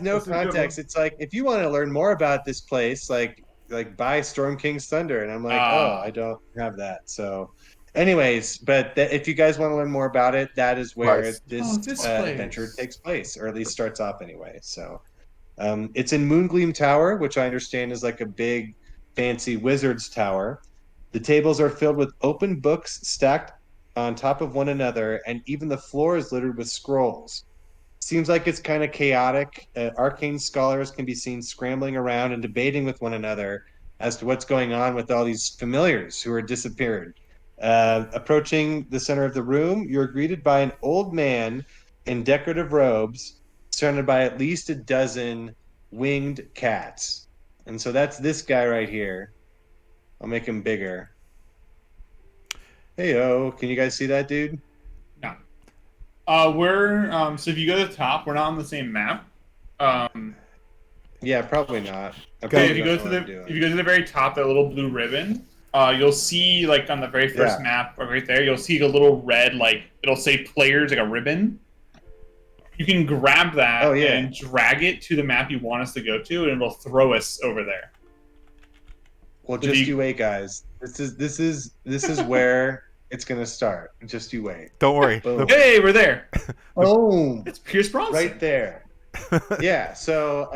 no context. It's like if you want to learn more about this place, buy Storm King's Thunder, and I'm like, oh, I don't have that. So, anyways, but if you guys want to learn more about it, that is where Nice. this Oh, this adventure place. takes place, or at least starts off anyway. So, it's in Moongleam Tower, which I understand is like a big, fancy wizard's tower. The tables are filled with open books stacked on top of one another, and even the floor is littered with scrolls. Seems like it's kind of chaotic. Arcane scholars can be seen scrambling around and debating with one another as to what's going on with all these familiars who are disappeared. Approaching the center of the room, you're greeted by an old man in decorative robes, surrounded by at least a dozen winged cats. And so that's this guy right here. I'll make him bigger. Hey, can you guys see that dude? No. We're so if you go to the top, we're not on the same map. Yeah, probably not. I If probably you don't go know to what I'm if doing. you go to the very top, that little blue ribbon, you'll see like on the very first Yeah. map, right there, you'll see a little red like it'll say players like a ribbon. You can grab Oh that yeah. and drag it to the map you want us to go to, and it'll throw us over there. Well, So just you wait, guys. This is where it's gonna start. Just you wait. Don't worry. Boom. hey, we're there. Boom. It's Pierce Bronson. Right there. Yeah. So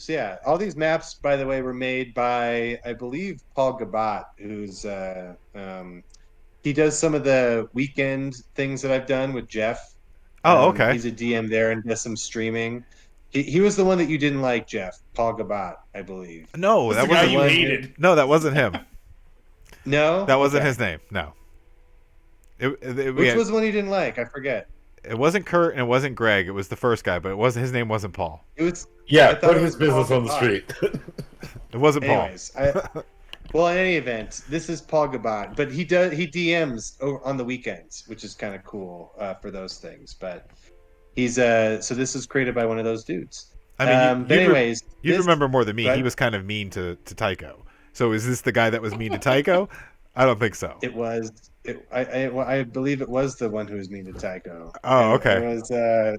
yeah, all these maps, by the way, were made by I believe Paul Gabat, who's he does some of the weekend things that I've done with Jeff. Oh, okay. He's a DM there and does some streaming. He was the one that you didn't like, Jeff. Paul Gabat, I believe. No, That's that the guy wasn't. you one hated. No, that wasn't him. No, That wasn't Okay. his name. No. Which was the one you didn't like? I forget. It wasn't Kurt and it wasn't Greg. It was the first guy, but it wasn't. His name wasn't Paul. It was. I Yeah, thought put it his was Paul business on the Gabat. street. It wasn't Paul. Anyways, well, in any event, this is Paul Gabat, but he DMs on the weekends, which is kind of cool for those things. But he's so this is created by one of those dudes. I mean, But anyways, you'd this, remember more than me. but He was kind of mean to Tycho. So is this the guy that was mean to Tycho? I don't think so. it was. I believe it was the one who was mean to Tycho. Oh, okay. It was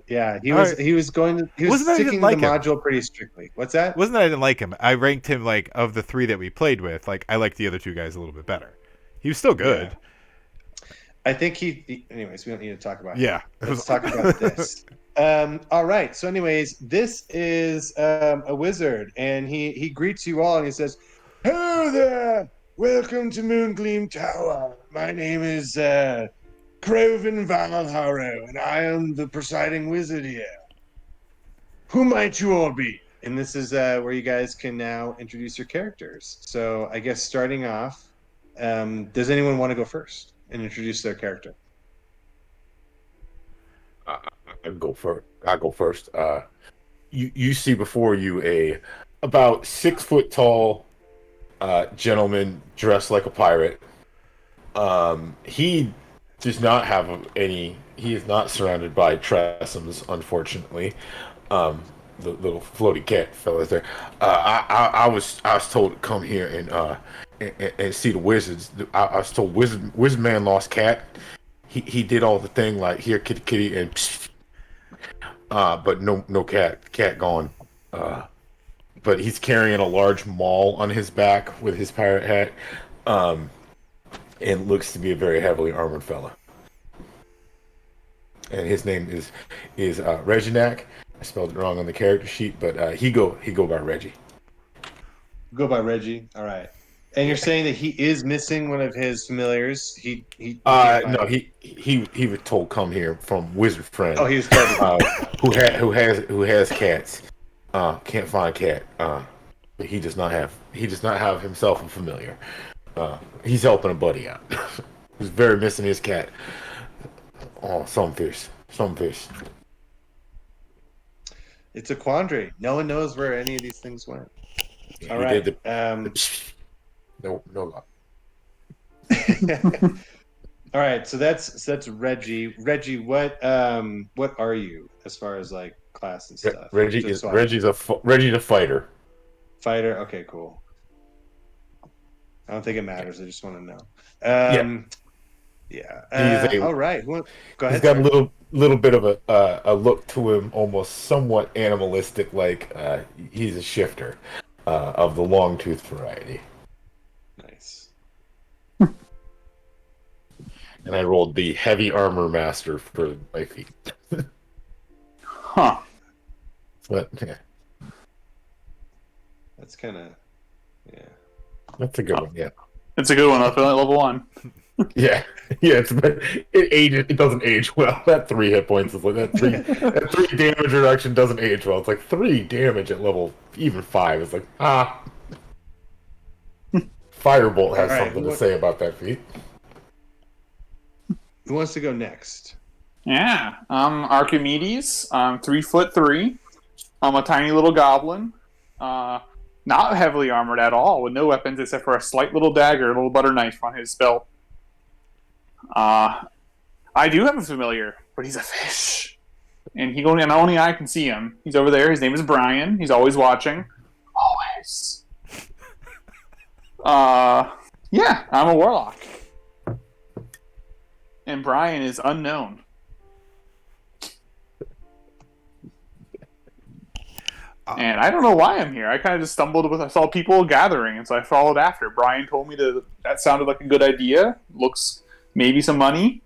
yeah. He All was right. he was going to he was Wasn't that I sticking didn't to the like him? module pretty strictly. What's that? It wasn't that I didn't like him. I ranked him like of the three that we played with. Like I liked the other two guys a little bit better. He was still good. Yeah. I think anyways, we don't need to talk about Yeah. him. Let's talk about this. All right. So, anyways, this is a wizard, and he greets you all, and he says, "Hello there. Welcome to Moongleam Tower. My name is Croven Valharrow, and I am the presiding wizard here. Who might you all be?" And this is where you guys can now introduce your characters. So, I guess starting off, does anyone want to go first and introduce their character? I go first. I go first. You see before you a about 6 foot tall gentleman dressed like a pirate. He does not have any. He is not surrounded by trestles, unfortunately. The little floaty cat fellas there. I was told to come here and see the wizards. I was told wizard man lost cat. He did all the thing like here kitty kitty and but no cat gone. But he's carrying a large maul on his back with his pirate hat, and looks to be a very heavily armored fella. And his name is Reginak. I spelled it wrong on the character sheet, but he go by Reggie. Go by Reggie. All right. And you're saying that he is missing one of his familiars. He No, he was told come here from Wizard Friend. Oh, he was told who has cats. Can't find cat. But he does not have himself a familiar. He's helping a buddy out. He's very missing his cat. Oh, some fish. It's a quandary. No one knows where any of these things went. All He right. did no luck. All right. So that's Reggie. Reggie, what are you as far as like class and stuff? Reggie's a fighter. Fighter. Okay, cool. I don't think it matters. I just want to know. Yeah. Yeah. He's All right. Go he's ahead, got a sir. little bit of a look to him, almost somewhat animalistic, like he's a shifter of the long tooth variety. Nice. And I rolled the heavy armor master for my feet. Huh. But yeah, That's kind of, yeah. that's a good one. Yeah, It's a good one. I feel like level 1. yeah, yeah. It doesn't age well. That 3 hit points is like that 3 damage reduction doesn't age well. It's like 3 damage at level even 5. It's like Firebolt All has right. something to say about that feat. Who wants to go next? Yeah. Archimedes. 3'3". I'm a tiny little goblin. Not heavily armored at all, with no weapons except for a slight little dagger, a little butter knife on his belt. I do have a familiar, but he's a fish. And only I can see him. He's over there. His name is Brian. He's always watching. Always. Yeah, I'm a warlock. And Brian is unknown. And I don't know why I'm here. I kind of just I saw people gathering, and so I followed after. Brian told me that sounded like a good idea. Looks maybe some money.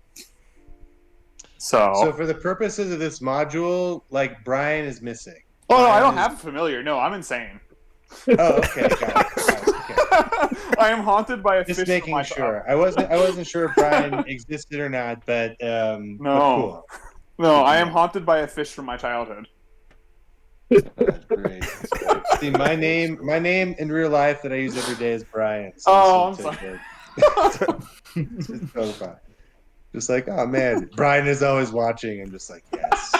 So for the purposes of this module, like Brian is missing. Oh no, I Brian don't is- have a familiar. No, I'm insane. Oh, okay, got it. Okay. I am haunted by a Just fish. making sure. I wasn't sure if Brian existed or not, but but cool. No, I am haunted by a fish from my childhood. Great. See, my name in real life that I use every day is Brian. So Oh, this I'm will take it. It's so fun. Just like, oh man, Brian is always watching. I'm just like, yes,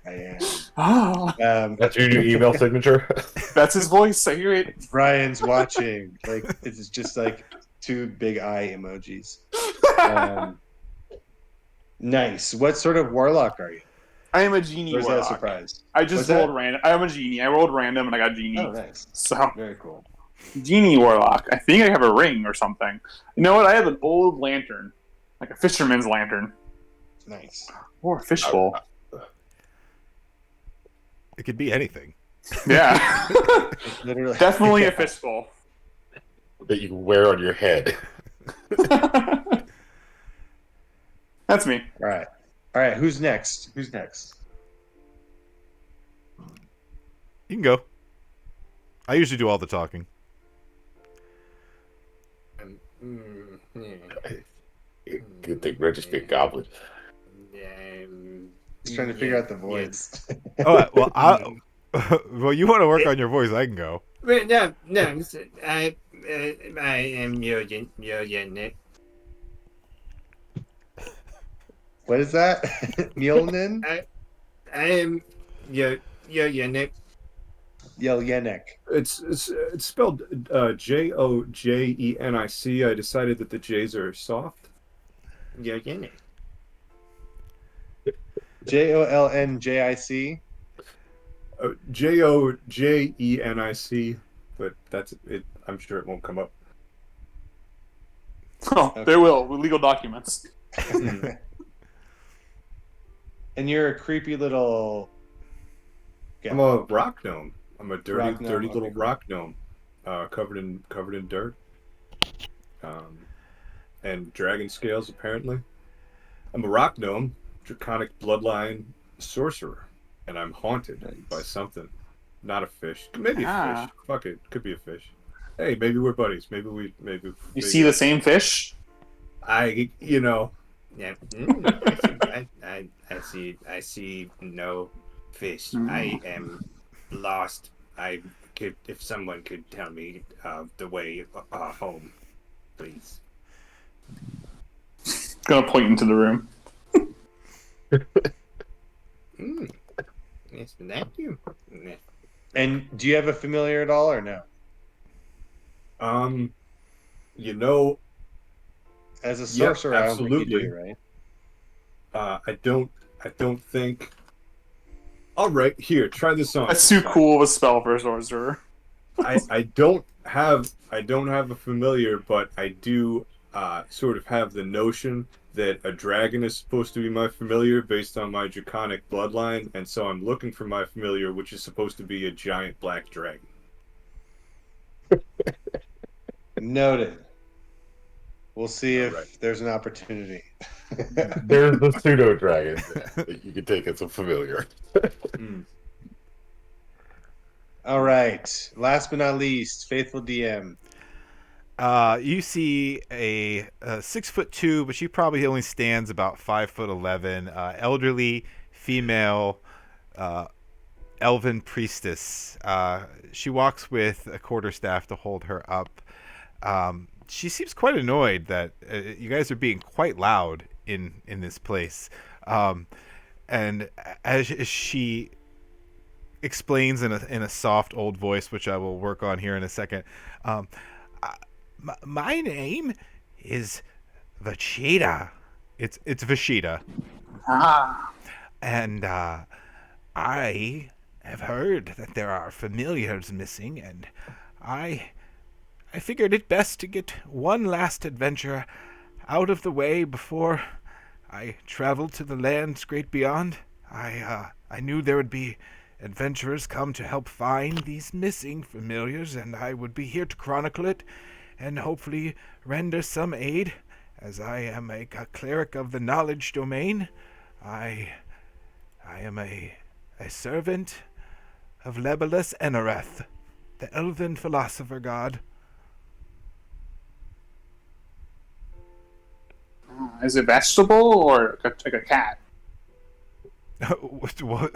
I am. Oh, That's your new email signature. that's his voice. I hear it. Brian's watching. Like it's just like 2 big eye emojis. Nice. What sort of warlock are you? I am a genie Or is that a warlock. surprise? I just What's that? rolled random. I am a genie. I rolled random and I got genie. Oh, nice. So Very cool. genie warlock. I think I have a ring or something. You know what? I have an old lantern, like a fisherman's lantern, Nice. or a fishbowl. It could be anything. Yeah, It's literally definitely a fishbowl. That you wear on your head. That's me. All right. Who's next? You can go. I usually do all the talking. Good thing we're just being goblin. Just trying to figure out the voice. Oh well, well, you want to work on your voice? I can go. Well, no, I am Nick. What is that? Mjolnir? I am Nick. Yelyenik. It's spelled Jojenic. I decided that the J's are soft. Nick. JOLNJIC. Jojenic, but that's it. I'm sure it won't come up. Oh, Okay. they will with legal documents. And you're a creepy little. I'm a rock gnome. I'm a Rock gnome, dirty okay, little cool. rock gnome, covered in dirt, and dragon scales. Apparently, I'm a rock gnome, draconic bloodline sorcerer, and I'm haunted by something. Not a fish. Maybe a fish. Fuck it. Could be a fish. Hey, maybe we're buddies. Maybe. You see the same fish? I. Yeah. I see no fish. Mm. I am lost. If someone could tell me the way home, please. Gonna point into the room. Yes, thank you. And do you have a familiar at all or no? As a sorcerer, I don't think you absolutely. do, right? I don't think. All right, here, try this on. That's too cool of a spell for a sorcerer. I don't have a familiar, but I do sort of have the notion that a dragon is supposed to be my familiar based on my draconic bloodline, and so I'm looking for my familiar, which is supposed to be a giant black dragon. Noted. We'll see if Alright. there's an opportunity. There's the pseudo dragon that you can take as a familiar. Mm. All right. Last but not least, faithful DM. You see a 6'2", but she probably only stands about 5'11", elderly female elven priestess. She walks with a quarterstaff to hold her up. She seems quite annoyed that you guys are being quite loud in this place. And as she explains in a soft old voice, which I will work on here in a second, my name is Vashida. It's Vashida. Ah. And I have heard that there are familiars missing, and I figured it best to get one last adventure out of the way before I traveled to the lands great beyond. I knew there would be adventurers come to help find these missing familiars, and I would be here to chronicle it and hopefully render some aid. As I am a cleric of the knowledge domain, I am a servant of Lebolus Enereth, the elven philosopher god. Is it vegetable or like a cat? What?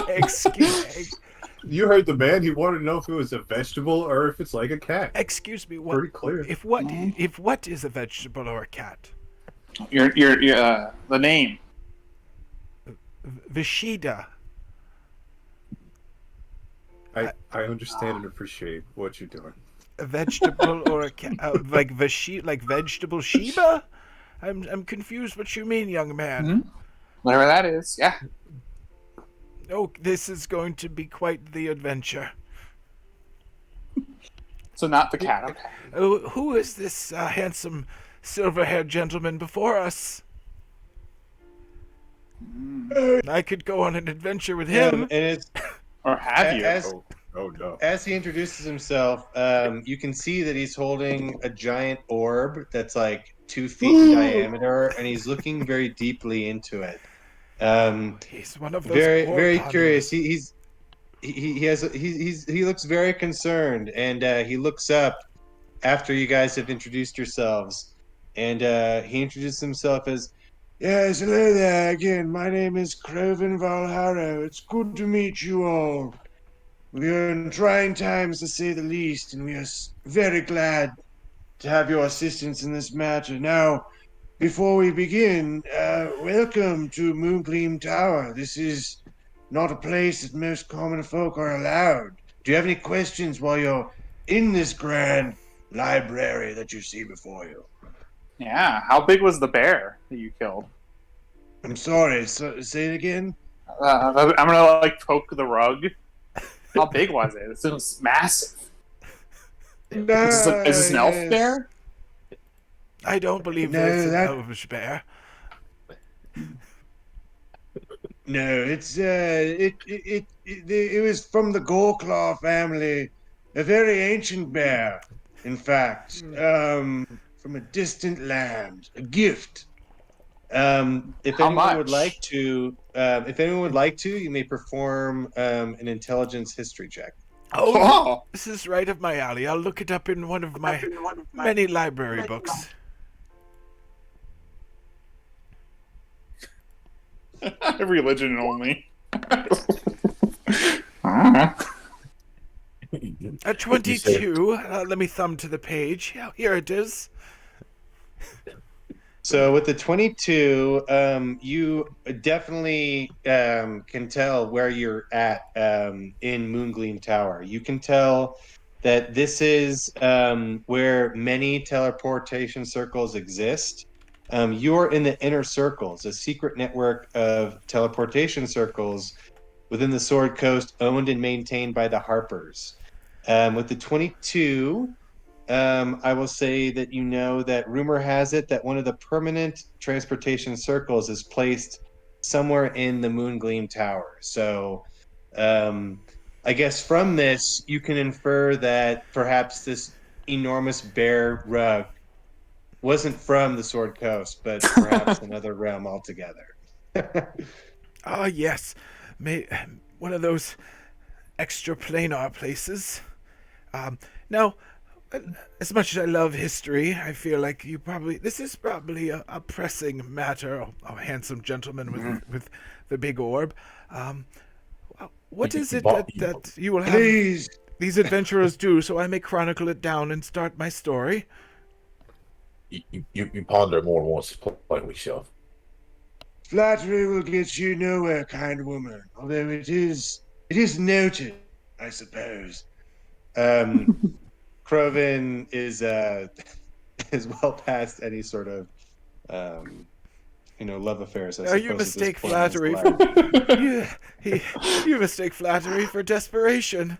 Excuse, You heard the man. He wanted to know if it was a vegetable or if it's like a cat. excuse me. What? Pretty clear. If what is a vegetable or a cat? Your the name. Vashida. I understand and appreciate what you're doing. A vegetable or a cat? Like vegetable Sheba? I'm confused what you mean, young man. Mm-hmm. Whatever that is, yeah. Oh, this is going to be quite the adventure. So not the cat. Okay. Oh, who is this handsome silver-haired gentleman before us? I could go on an adventure with him. And it's Or have you? Oh no. as he introduces himself, you can see that he's holding a giant orb that's like 2 feet in diameter, and he's looking very deeply into it. He's one of those Very warpodgers. curious. He looks very concerned, and he looks up after you guys have introduced yourselves, and he introduces himself as, "Yes, hello there again. My name is Cloven Valharo. It's good to meet you all. We are in trying times, to say the least, and we are very glad to have your assistance in this matter. Now, before we begin, welcome to Moongleam Tower. This is not a place that most common folk are allowed. Do you have any questions while you're in this grand library that you see before you?" Yeah. How big was the bear that you killed? I'm sorry, say it again? I'm gonna like poke the rug. How big was it? It was massive. No, Is this an elf yes. bear? I don't believe No, that it's an that- elvish bear. No, it's it was from the Goreclaw family, a very ancient bear, in fact, from a distant land, a gift. If How anyone would much? like to, you may perform an intelligence history check. Oh, Oh. this is right up my alley. I'll look it up in one of my many library books. Religion only. A 22. Let me thumb to the page. Yeah, here it is. So with the 22, you definitely can tell where you're at in Moongleam Tower. You can tell that this is where many teleportation circles exist. You're in the inner circles, a secret network of teleportation circles within the Sword Coast, owned and maintained by the Harpers. With the 22, I will say that you know that rumor has it that one of the permanent transportation circles is placed somewhere in the Moongleam Tower. So, um, I guess from this, you can infer that perhaps this enormous bear rug wasn't from the Sword Coast, but perhaps another realm altogether. Ah, yes. May one of those extra planar places. Now, uh, as much as I love history, I feel like this is probably a pressing matter. A handsome gentleman with the big orb. Um, what is it that you will have Please, these adventurers do, so I may chronicle it down and start my story? You ponder more than once, plainly, Chef. flattery will get you nowhere, kind woman. Although it is noted, I suppose. Um, Crovin is is well past any sort of um, love affairs, I You suppose, at this mistake point in his flattery life. for you. You mistake flattery for desperation.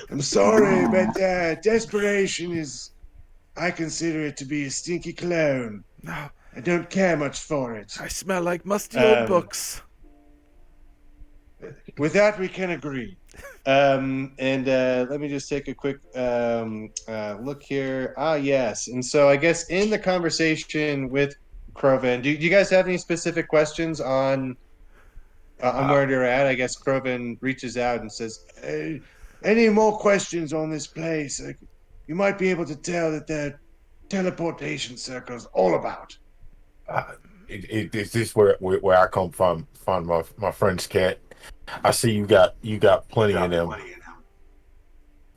I'm sorry, but desperation is. I consider it to be a stinky cologne. No, I don't care much for it. I smell like musty old Um, books. With that, we can agree. And let me just take a quick look here. Ah, yes. And so I guess in the conversation with Crovin, do you guys have any specific questions on Uh, where they're at? I guess Crovin reaches out and says, Any more questions on this place? You might be able to tell that the teleportation circle's all about. uh, is this where I come from? Find my friend's cat. I see you got plenty of them.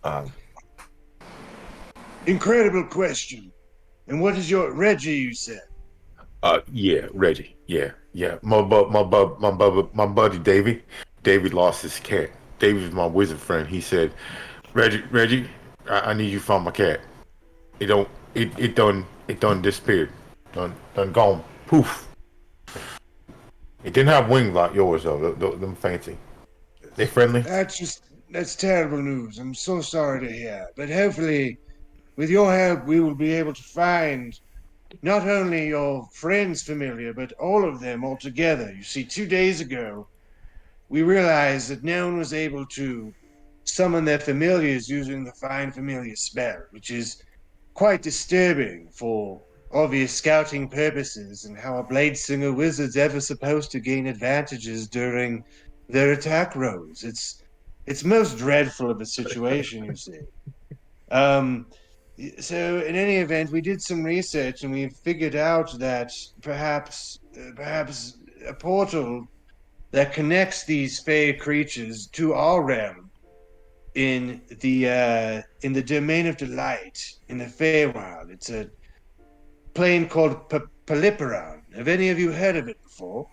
Um, Incredible question. And what is your Reggie? You said. yeah, Reggie. Yeah. My buddy Davy. Davy lost his cat. Davy's my wizard friend. He said, Reggie, I need you to find my cat. It done disappeared. Done gone. Poof. It didn't have wings like yours though. Them fancy. They friendly. That's terrible news. I'm so sorry to hear. But hopefully, with your help, we will be able to find not only your friend's familiar, but all of them altogether. You see, 2 days ago, we realized that no one was able to summon their familiars using the Find Familiar spell, which is quite disturbing for obvious scouting purposes. And how are Bladesinger wizards ever supposed to gain advantages during their attack rolls? It's most dreadful of a situation, you see. Um, so in any event, we did some research and we figured out that perhaps a portal that connects these fey creatures to our realm in the domain of delight in the Feywild. It's a plane called Paliperon. Have any of you heard of it before?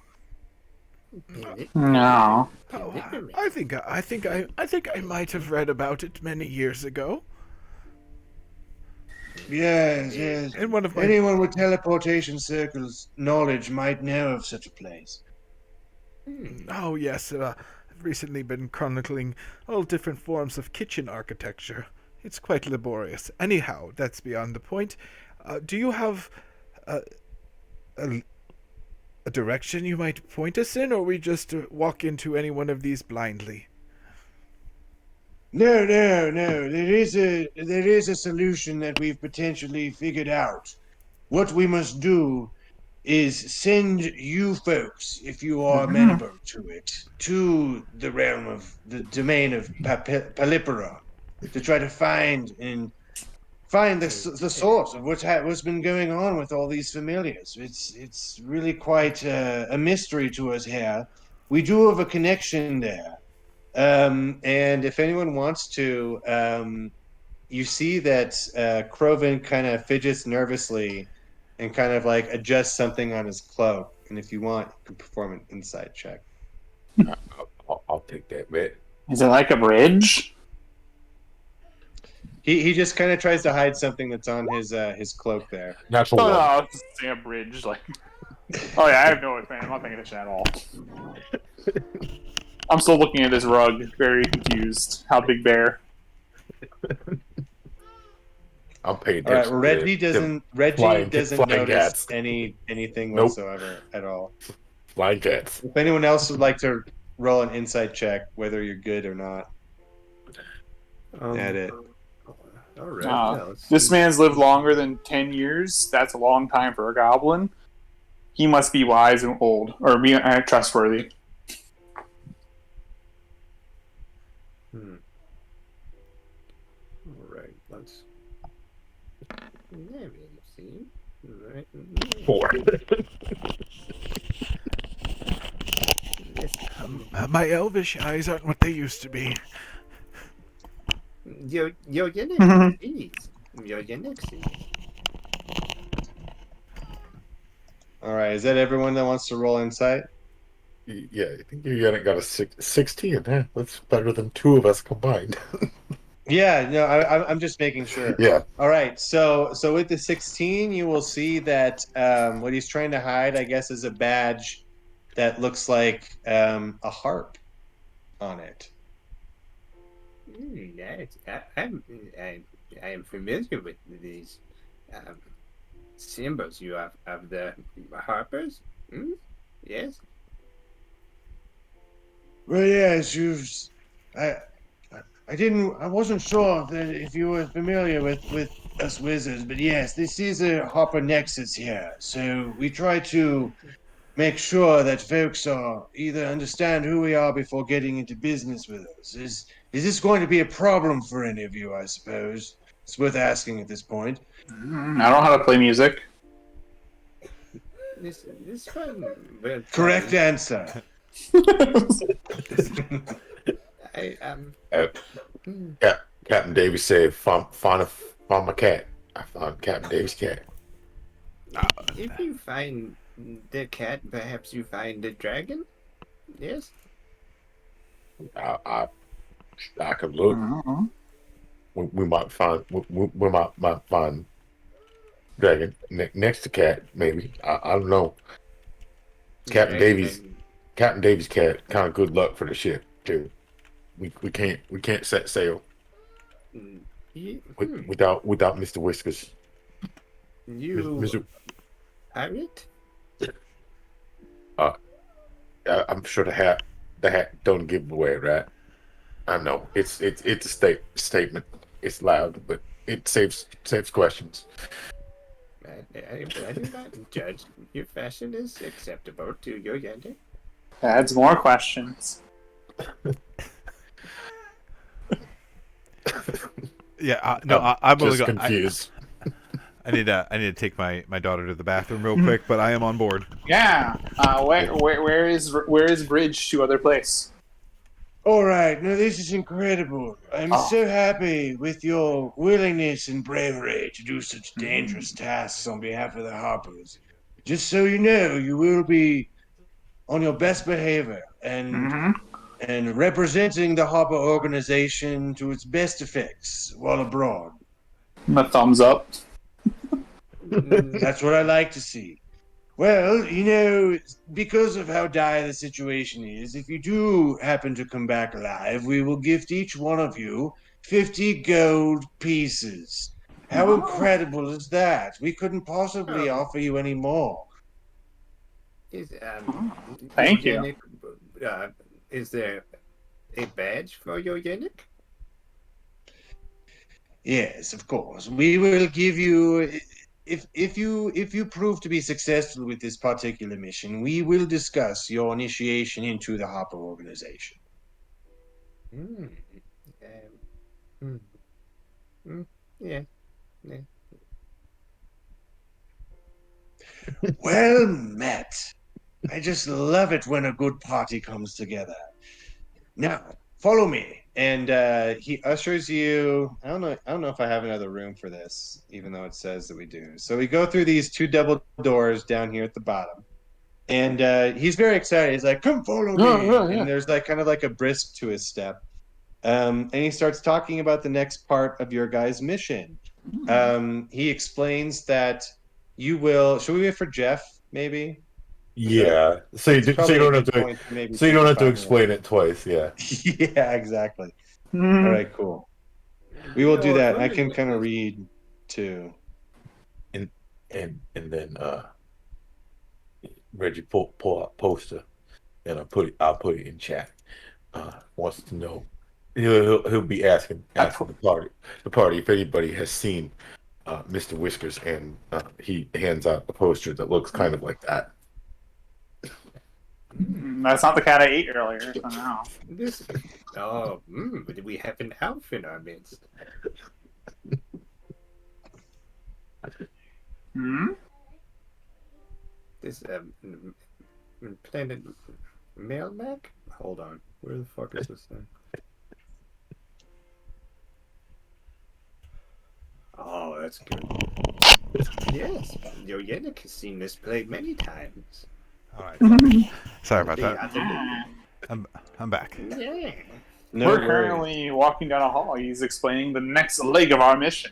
No. Oh, I think I might have read about it many years ago. Yes. In one of my Anyone with teleportation circles knowledge might know of such a place. Oh, yes, I've recently been chronicling all different forms of kitchen architecture. It's quite laborious. Anyhow, that's beyond the point. Do you have a, a direction you might point us in, or we just walk into any one of these blindly? No. There is a solution that we've potentially figured out. What we must do is send you folks, if you are amenable to it, to the realm of the domain of Paliperon to try to find the source of what's been going on with all these familiars. It's really quite a mystery to us here. We do have a connection there, and if anyone wants to, you see that Crovin kind of fidgets nervously and kind of like adjusts something on his cloak. And if you want, you can perform an insight check. I'll take that bet. Is it like a bridge? He just kind of tries to hide something that's on his cloak there. Natural Oh, one. no, I was just saying a bridge. Like, oh yeah, I have no idea. I'm not paying attention at all. I'm still looking at this rug, very confused. How big bear? I'm paying All right. attention Well, to them Reggie doesn't flying notice cats. anything Nope, whatsoever at all. flying cats. If anyone else would like to roll an insight check, whether you're good or not, at it. All right. Yeah. Let's This see. man's lived longer than 10 years. That's a long time for a goblin. He must be wise and old, or be trustworthy. All right. Let's. Let me see. All right. 4. Yes. My elvish eyes aren't what they used to be. Yo, Unix. Yo, Unix. All right. Is that everyone that wants to roll insight? Yeah, I think you got a 16. Huh? That's better than 2 of us combined. Yeah. No, I'm just making sure. Yeah. All right. So with the 16, you will see that what he's trying to hide, I guess, is a badge that looks like a harp on it. Nice. I am familiar with these symbols you have of the harpers. Yes. Well, yes, I, I wasn't sure if you were familiar with us wizards, but yes, this is a Hopper Nexus here. So we try to make sure that folks are either understand who we are before getting into business with us. Is this going to be a problem for any of you? I suppose it's worth asking at this point. I don't know how to play music. This fun. Well, Correct answer. I Captain Davis said, found my cat. I found Captain Davis' cat. if you find the cat, perhaps you find the dragon. Yes. I could look. We might find we might find dragon next to cat. Maybe I don't know. Captain Davies' cat. Kind of good luck for the ship too. We can't set sail without Mr. Whiskers. You Mr. pirate? I'm sure the hat don't give away, right? I know it's a statement. It's loud, but it saves questions. I do not judge. Your fashion is acceptable to your gender. Adds more questions. Yeah, I'm just only confused. I need to take my daughter to the bathroom real quick, but I am on board. Yeah. Where is bridge to other place? All right, now this is incredible. I'm so happy with your willingness and bravery to do such dangerous tasks on behalf of the Harpers. Just so you know, you will be on your best behavior and representing the Harper organization to its best effects while abroad. A thumbs up. That's what I like to see. Well, because of how dire the situation is, if you do happen to come back alive, we will gift each one of you 50 gold pieces. How incredible is that? We couldn't possibly offer you any more. Thank you. Is there a badge for your eunuch? Yes, of course. We will give you if you prove to be successful with this particular mission, we will discuss your initiation into the Hopper organization. Yeah. Well met. I just love it when a good party comes together. Now, follow me. And he ushers you. I don't know if I have another room for this, even though it says that we do. So we go through these 2 double doors down here at the bottom, and he's very excited. He's like, "Come follow me!" yeah. And there's like kind of like a brisk to his step, and he starts talking about the next part of your guys' mission. He explains that you will. Should we wait for Jeff? Maybe. Yeah, so you don't have to explain it twice. Yeah. Yeah, exactly. All right, cool. We will do that. I can kind of read. too. And then Reggie pull out poster, and I'll put it in chat. Wants to know. He'll be asking the party if anybody has seen Mr. Whiskers, and he hands out a poster that looks kind of like that. That's not the cat I ate earlier. So no. This. But we have an elf in our midst. Hmm? This planet Mailmac? Hold on. Where the fuck is this thing? Oh, that's good. Yes, Yoyenik has seen this play many times. All right. Sorry about The that. other- I'm back. Yeah. No We're worries. currently walking down a hall. He's explaining the next leg of our mission.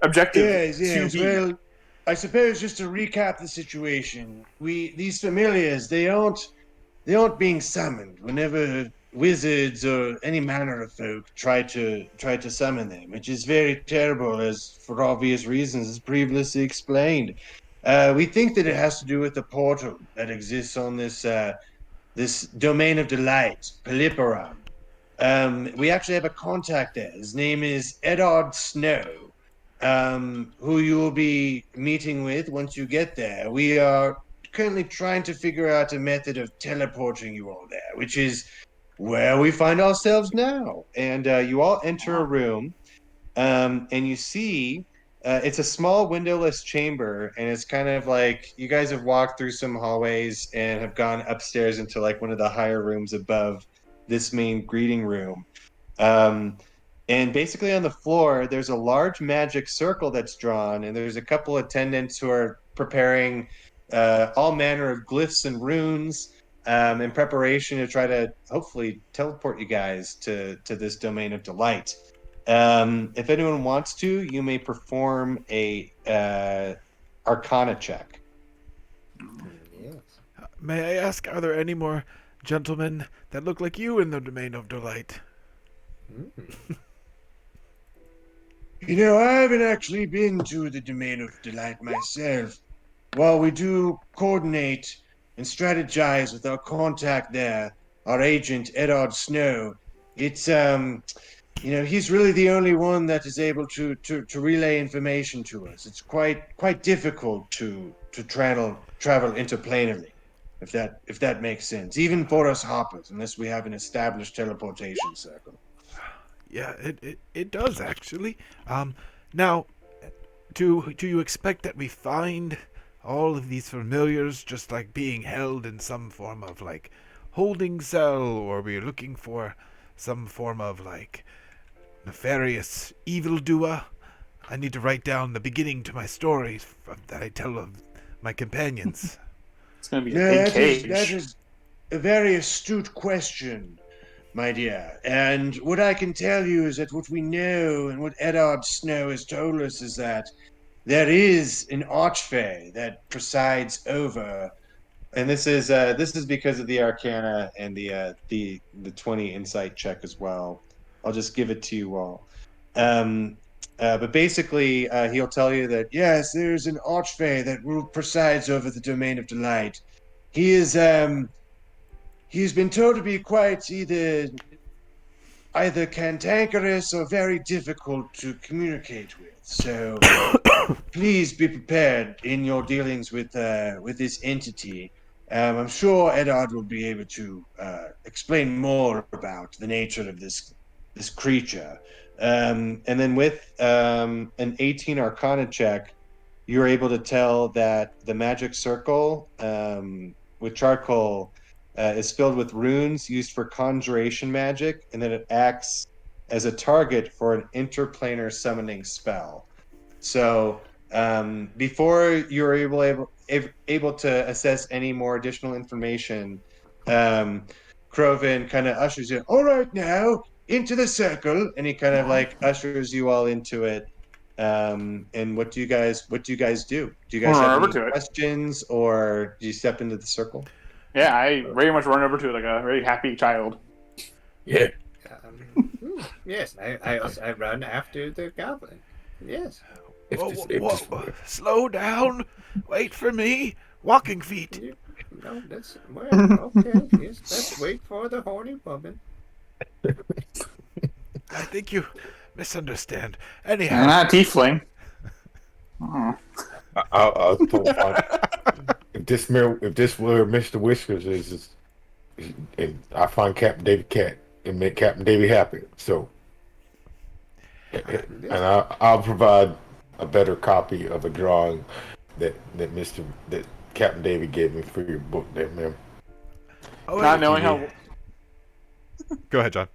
Objective Yes, yes. 2B. Well, I suppose just to recap the situation, these familiars they aren't being summoned whenever wizards or any manner of folk try to summon them, which is very terrible, as for obvious reasons, as previously explained. We think that it has to do with the portal that exists on this domain of delight, Peliperon. We actually have a contact there. His name is Edard Snow, who you will be meeting with once you get there. We are currently trying to figure out a method of teleporting you all there, which is where we find ourselves now. And you all enter a room, and you see it's a small windowless chamber, and it's kind of like you guys have walked through some hallways and have gone upstairs into like one of the higher rooms above this main greeting room. Um, and basically on the floor, there's a large magic circle that's drawn, and there's a couple attendants who are preparing all manner of glyphs and runes in preparation to try to hopefully teleport you guys to this domain of delight. If anyone wants to, you may perform a Arcana check. Yes. May I ask, are there any more gentlemen that look like you in the domain of delight? You know, I haven't actually been to the domain of delight myself. While we do coordinate and strategize with our contact there, our agent Edard Snow, it's he's really the only one that is able to relay information to us. It's quite difficult to travel interplanetally, if that makes sense, even for us hoppers, unless we have an established teleportation circle. Yeah, it does actually. Now, do you expect that we find all of these familiars just like being held in some form of like holding cell, or we're looking for some form of like nefarious evildoer? I need to write down the beginning to my story that I tell of my companions. It's going to be a No, big that cage. is a very astute question, my dear. And what I can tell you is that what we know and what Edard Snow has told us is that there is an archfey that presides over. And this is because of the Arcana and the 20 insight check as well. I'll just give it to you all. But basically, he'll tell you that Yes, there's an archfey that presides over the domain of delight. He is he's been told to be quite either cantankerous or very difficult to communicate with. So please be prepared in your dealings with this entity. I'm sure Edard will be able to explain more about the nature of this creature. And then with an 18 Arcana check, you're able to tell that the magic circle with charcoal is filled with runes used for conjuration magic, and then it acts as a target for an interplanar summoning spell. So before you're able to assess any more additional information, Crovin kind of ushers you. All right, now into the circle, and he kind of like ushers you all into it. And what do you guys do? Do you We'll guys have run over any to it. questions, or do you step into the circle? Yeah, I very much run over to it like a very happy child. Yeah. Yes, I run after the goblin. Yes. Slow down. Wait for me. Walking feet. No, that's well, okay. Yes, let's wait for the horny woman. I think you misunderstand. And Anyhow, not tiefling. Oh. I'll find if this were Mr. Whiskers is and I find Captain David Cat and make Captain David happy. So and I'll provide a better copy of a drawing that Captain David gave me for your book there, ma'am. Not knowing how. Go ahead, John.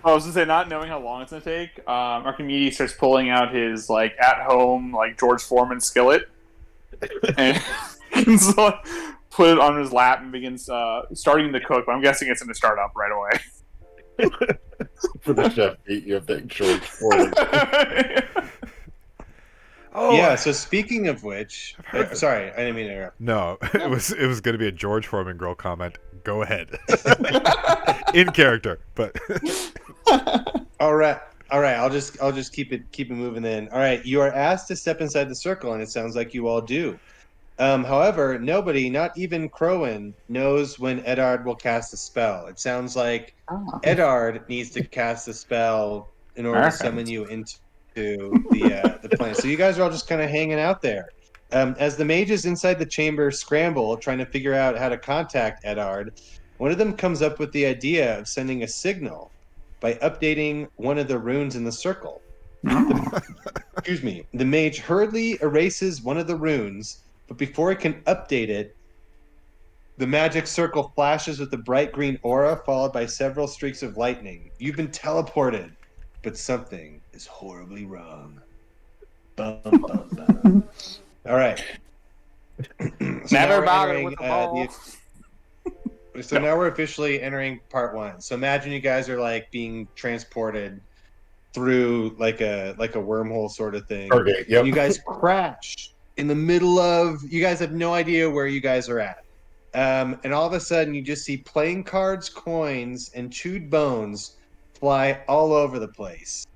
I was gonna say, not knowing how long it's gonna take. Archimedes starts pulling out his like at-home like George Foreman skillet, and so, put it on his lap and begins starting to cook. But I'm guessing it's going to start up right away. For the chef meat, you have that George Foreman. Yeah. So speaking of which, sorry, I didn't mean to interrupt. No, it was going to be a George Foreman girl comment. Go ahead, in character, but. All right. I'll just keep it moving then. All right. You are asked to step inside the circle, and it sounds like you all do. However, nobody, not even Crowan, knows when Eddard will cast a spell. It sounds like Eddard needs to cast a spell in order to summon you into the plan. So you guys are all just kind of hanging out there. As the mages inside the chamber scramble, trying to figure out how to contact Eddard, one of them comes up with the idea of sending a signal by updating one of the runes in the circle. Excuse me. The mage hurriedly erases one of the runes, but before it can update it, the magic circle flashes with a bright green aura, followed by several streaks of lightning. You've been teleported, but something is horribly wrong. Bum, bum, bum. All right. Never bother with the ball. So now we're officially entering part 1. So imagine you guys are like being transported through like a wormhole sort of thing. Okay, yep. And you guys crash in the middle of. You guys have no idea where you guys are at. And all of a sudden, you just see playing cards, coins, and chewed bones fly all over the place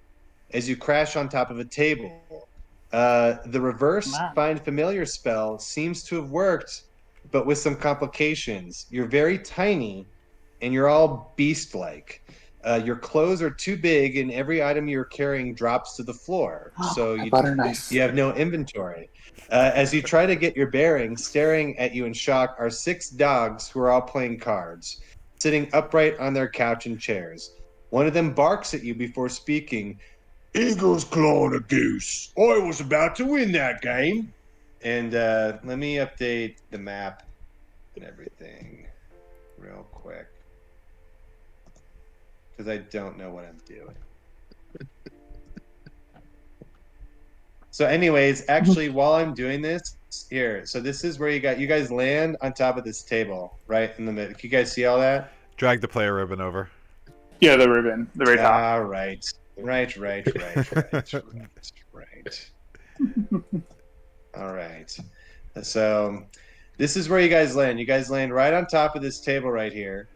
as you crash on top of a table. The reverse find familiar spell seems to have worked, but with some complications. You're very tiny, and you're all beast-like. Your clothes are too big, and every item you're carrying drops to the floor. So you have no inventory. As you try to get your bearings, staring at you in shock are 6 dogs who are all playing cards, sitting upright on their couch and chairs. One of them barks at you before speaking. Eagle's clawing a goose. I was about to win that game. And let me update the map and everything real quick, because I don't know what I'm doing. So anyways, actually, while I'm doing this, here, so this is where you guys land on top of this table, right in the middle. Can you guys see all that? Drag the player ribbon over. Yeah, the ribbon. The very top. All right. Right. All right. So this is where you guys land. You guys land right on top of this table right here.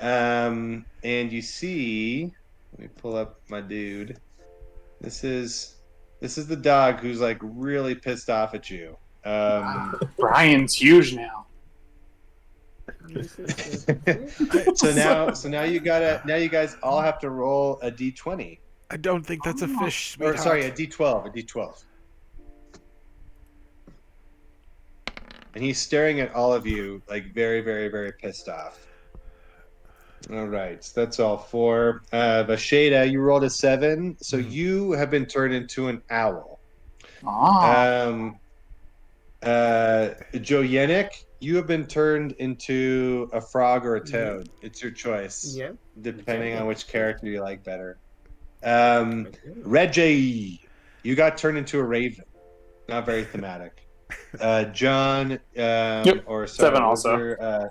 And you see, let me pull up my dude. This is the dog who's like really pissed off at you. Brian's huge now. so now you guys all have to roll a d20. I don't think that's a fish, Or sweetheart. sorry, a d12. And he's staring at all of you like very, very, very pissed off. All right, so that's all 4. Vasheda, you rolled a 7, so you have been turned into an owl. Joe Yannick, you have been turned into a frog or a toad. It's your choice. Yeah. Depending on which character you like better. Reggie, you got turned into a raven. Not very thematic. John, or sorry, 7 also.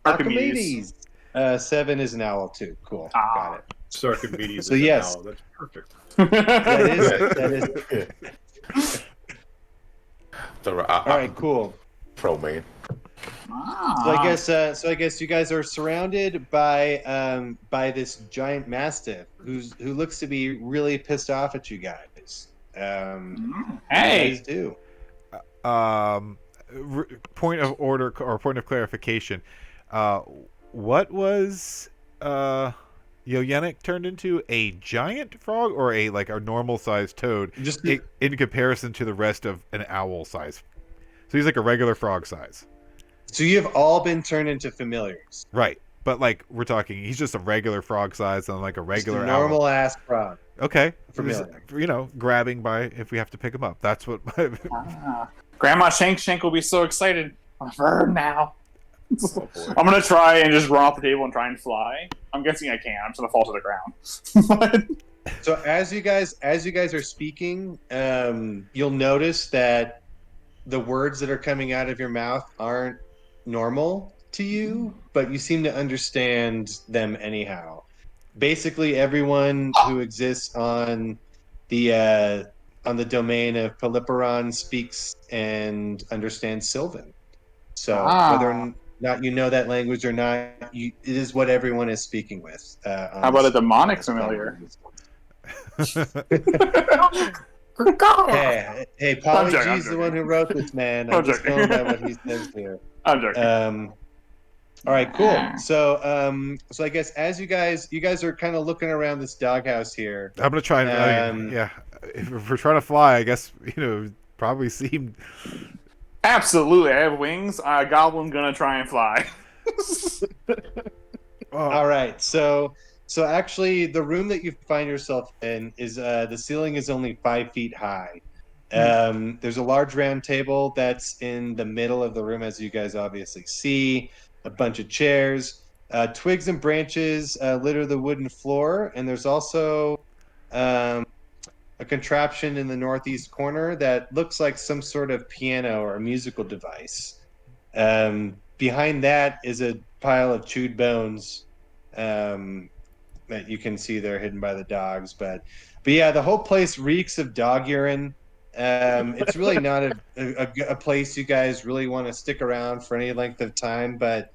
Archimedes. 7 is an owl too. Cool. Got it. Archimedes So is yes. an owl. That's perfect. That is. So, All right, cool. Pro man. So I guess you guys are surrounded by this giant mastiff who looks to be really pissed off at you guys. What do you Hey, guys do? Point of order or point of clarification. Uh, what was Yoyenik turned into? A giant frog or a normal sized toad? Just In comparison to the rest of an owl size. So he's like a regular frog size. so you have all been turned into familiars. Right. But like we're talking, he's just a regular frog size and like a Just a regular owl. normal ass frog. Okay. Familiar. Grabbing by if we have to pick him up. That's what. Grandma Shank will be so excited. I'm a bird now. I'm gonna try and just run off the table and try and fly. I'm guessing I can. I'm just gonna fall to the ground. So as you guys are speaking, you'll notice that the words that are coming out of your mouth aren't normal to you, but you seem to understand them anyhow. Basically, everyone who exists on the domain of Polyperon speaks and understands Sylvan. So whether or not you know that language or not, it is what everyone is speaking with. How about a demonic familiar? Hey, Polly I'm G's the one who wrote this, man. I'm I'm just joking. going by what he says here. I'm joking. All right, cool. So I guess as you guys are kind of looking around this doghouse here. I'm gonna try and if we're trying to fly, I guess probably seemed. Absolutely, I have wings. Goblin gonna try and fly. All right, so actually, the room that you find yourself in is the ceiling is only 5 feet high. There's a large round table that's in the middle of the room, as you guys obviously see. A bunch of chairs, twigs and branches litter the wooden floor, and there's also a contraption in the northeast corner that looks like some sort of piano or a musical device. Behind that is a pile of chewed bones that you can see there hidden by the dogs. But yeah, the whole place reeks of dog urine. It's really not a place you guys really want to stick around for any length of time, but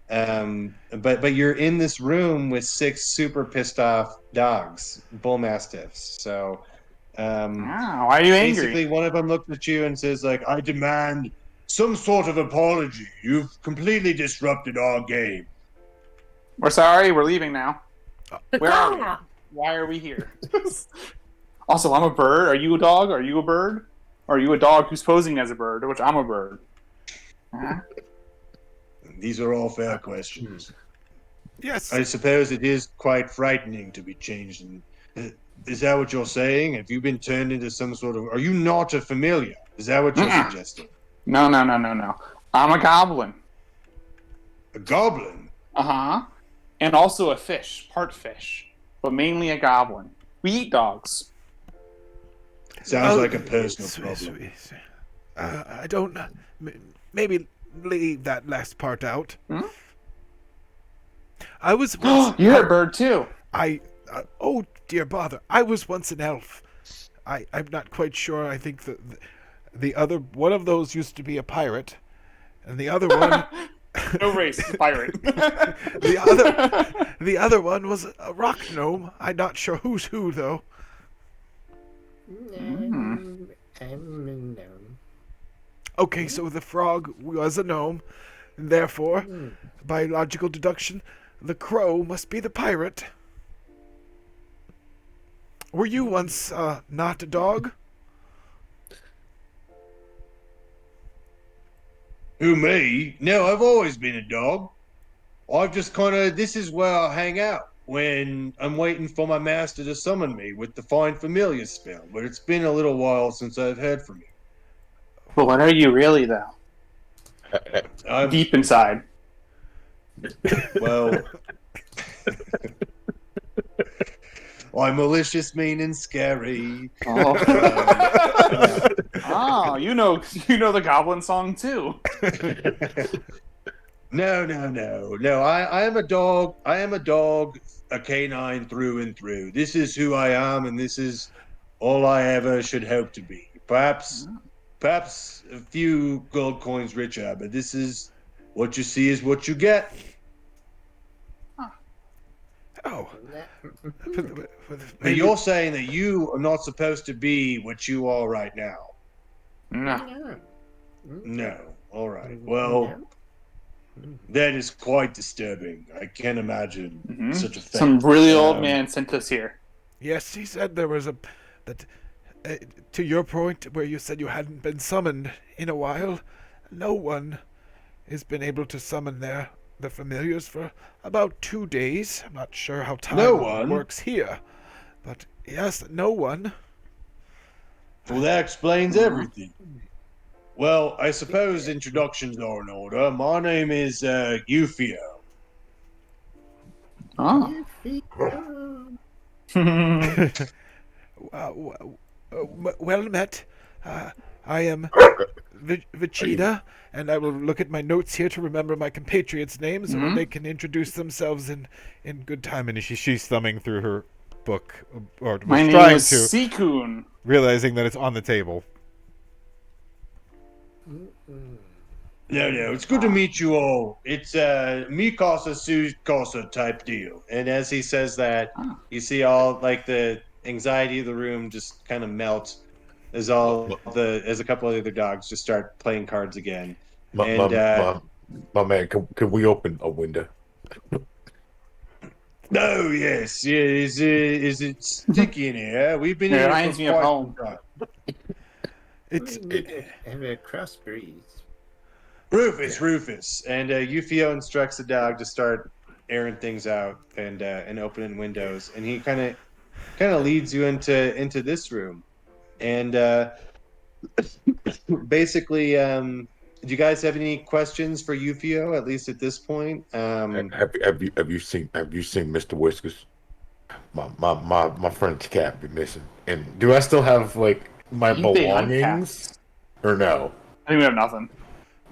you're in this room with 6 super pissed off dogs, bull mastiffs. So Why are you basically angry? one of them looks at you and says like, I demand some sort of apology. You've completely disrupted our game. We're sorry. We're leaving now. Where are we? Why are we here? Also, I'm a bird. Are you a dog? Are you a bird? Or are you a dog who's posing as a bird? Which I'm a bird. These are all fair questions. Yes. I suppose it is quite frightening to be changed. Is that what you're saying? Have you been turned into some sort of... Are you not a familiar? Is that what you're suggesting? No. I'm a goblin. A goblin? Uh-huh. And also a fish. Part fish. But mainly a goblin. We eat dogs. Sounds like a personal problem. I don't. Maybe leave that last part out. I was. You're a bird too. Oh dear bother! I was once an elf. I'm not quite sure. I think the other one of those used to be a pirate, and the other one. No race, it's a pirate. the other one was a rock gnome. I'm not sure who's who though. Okay, so the frog was a gnome, and therefore, by logical deduction, the crow must be the pirate. Were you once not a dog? Who, me? No, I've always been a dog. I've just this is where I hang out when I'm waiting for my master to summon me with the Find Familiar spell, but it's been a little while since I've heard from you. But what are you really, though? I'm, Deep inside. well, I'm malicious, mean, and scary. Oh, you know the goblin song too. No. I am a dog. I am a dog, a canine through and through. This is who I am, and this is all I ever should hope to be. Perhaps a few gold coins richer, but this is what you see is what you get. Oh, But maybe, you're saying that you are not supposed to be what you are right now. No. No. No. All right. No. Well, that is quite disturbing. I can't imagine such a Some fate. really old man sent us here. yes, he said there was that, to your point where you said you hadn't been summoned in a while, no one has been able to summon the familiars for about 2 days. I'm not sure how No time one? works here, but yes, no one. Well, that explains everything. Well, I suppose introductions are in order. My name is Eufio. Oh. Well met. I am Vegeta, and I will look at my notes here to remember my compatriots' names, or they can introduce themselves in good time. And she's thumbing through her book, or was My name trying is to, Sikun. realizing that it's on the table. No, it's good to meet you all. It's me casa su casa type deal. And as he says that, you see all like the anxiety of the room just kind of melt as as a couple of the other dogs just start playing cards again. My, And my, my, my man, can we open a window? oh yes, yeah, is it sticky in here? We've been Yeah, it here reminds for me of quite home. some time. It's Have a cross breeze. Rufus, and Eufio instructs the dog to start airing things out and opening windows, and he kind of leads you into this room, and basically, do you guys have any questions for Eufio at least at this point? Have you seen Mr. Whiskers? My friend's cat be missing. And do I still have like my I think they hunt belongings cats. or no? I think we have nothing.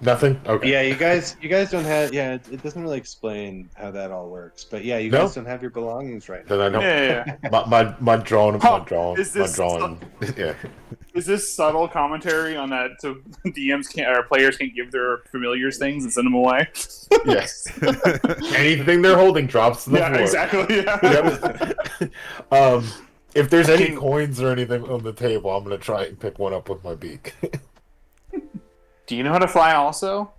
Nothing. Okay. Yeah, you guys don't have. Yeah, it doesn't really explain how that all works, but yeah, you guys No. don't have your belongings right Then now. I don't. Yeah. My drawing. Oh, is My this drawing. Yeah. is this subtle commentary on that? So DMs can't or players can't give their familiars things and send them away. Yes. Anything they're holding drops to the Yeah, floor. exactly. Yeah. Yep. If there's any coins or anything on the table, I'm gonna try and pick one up with my beak. Do you know how to fly? Also,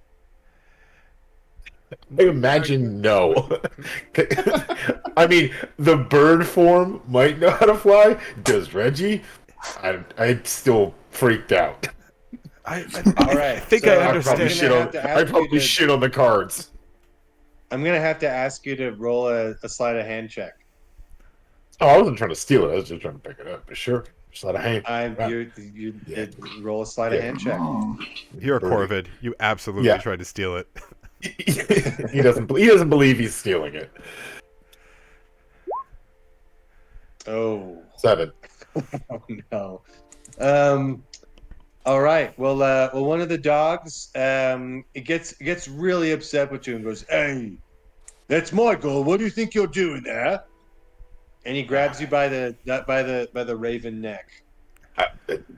I imagine no. I mean, the bird form might know how to fly. Does Reggie? I still freaked out. All I right, think so I I'm Probably gonna understand. have to ask I probably you to- shit on the cards. I'm gonna have to ask you to roll a sleight of hand check. Oh, I wasn't trying to steal it. I was just trying to pick it up. But sure, just let a hand. You roll a sleight of hand check. You're a Birdie. Corvid. You absolutely Yeah. tried to steal it. He doesn't. He doesn't believe he's stealing it. Oh. 7. Oh no. All right. Well, one of the dogs, it gets really upset with you and goes, "Hey, that's my goal. What do you think you're doing there?" And he grabs you by the raven neck.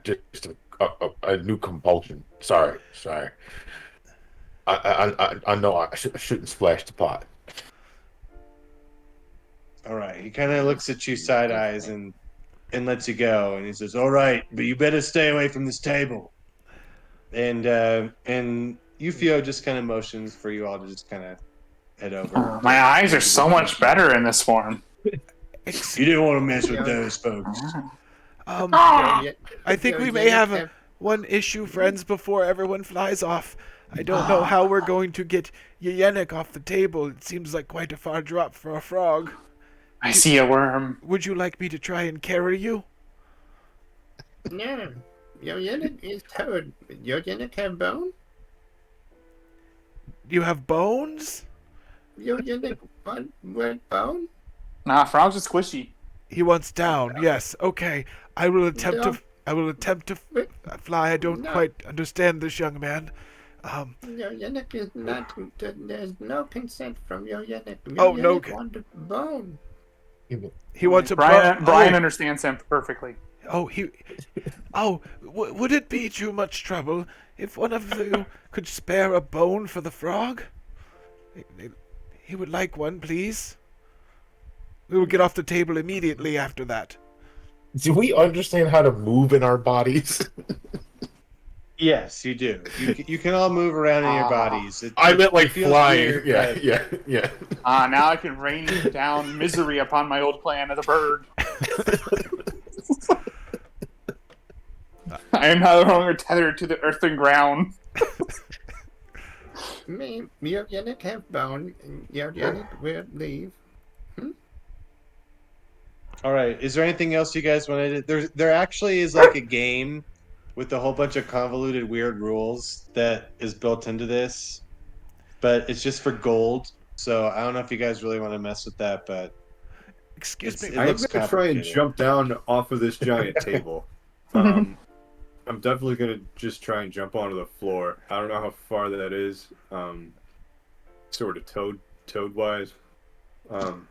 Just a new compulsion. Sorry. I know I shouldn't splash the pot. All right. He kind of looks at you side eyes and lets you go, and he says, "All right, but you better stay away from this table." And Eufio just kind of motions for you all to just kind of head over. my eyes are so much better in this form. You didn't want to mess with those folks. I think we may have one issue, friends, before everyone flies off. I don't know how we're going to get Yeyenik off the table. It seems like quite a far drop for a frog. I see a worm. Would you like me to try and carry you? No. Your unit is toad. Your unit have bone? You have bones? Your unit want bone? Nah, frogs are squishy. He wants down. Yes. Okay. I will attempt to fly. I don't quite understand this young man. Your unit is not. There's no consent from your unit. Oh, no. Want a bone. He wants a Brian understands him perfectly. Would it be too much trouble if one of you could spare a bone for the frog? He would like one, please. We will get off the table immediately after that. Do we understand how to move in our bodies? Yes, you do. You can all move around in your bodies. I meant like it feels flying. weird, Yeah, but- yeah. Now I can rain down misery upon my old clan as a bird. I am no longer tethered to the earth and ground. Me, Yannick have bone, and Yannick will leave. All right. Is there anything else you guys wanted to? There actually is like a game with a whole bunch of convoluted, weird rules that is built into this, but it's just for gold. So I don't know if you guys really want to mess with that, but Excuse me. it I'm looks gonna try and complicated. jump down off of this giant table. I'm definitely gonna just try and jump onto the floor. I don't know how far that is, sort of toad wise, but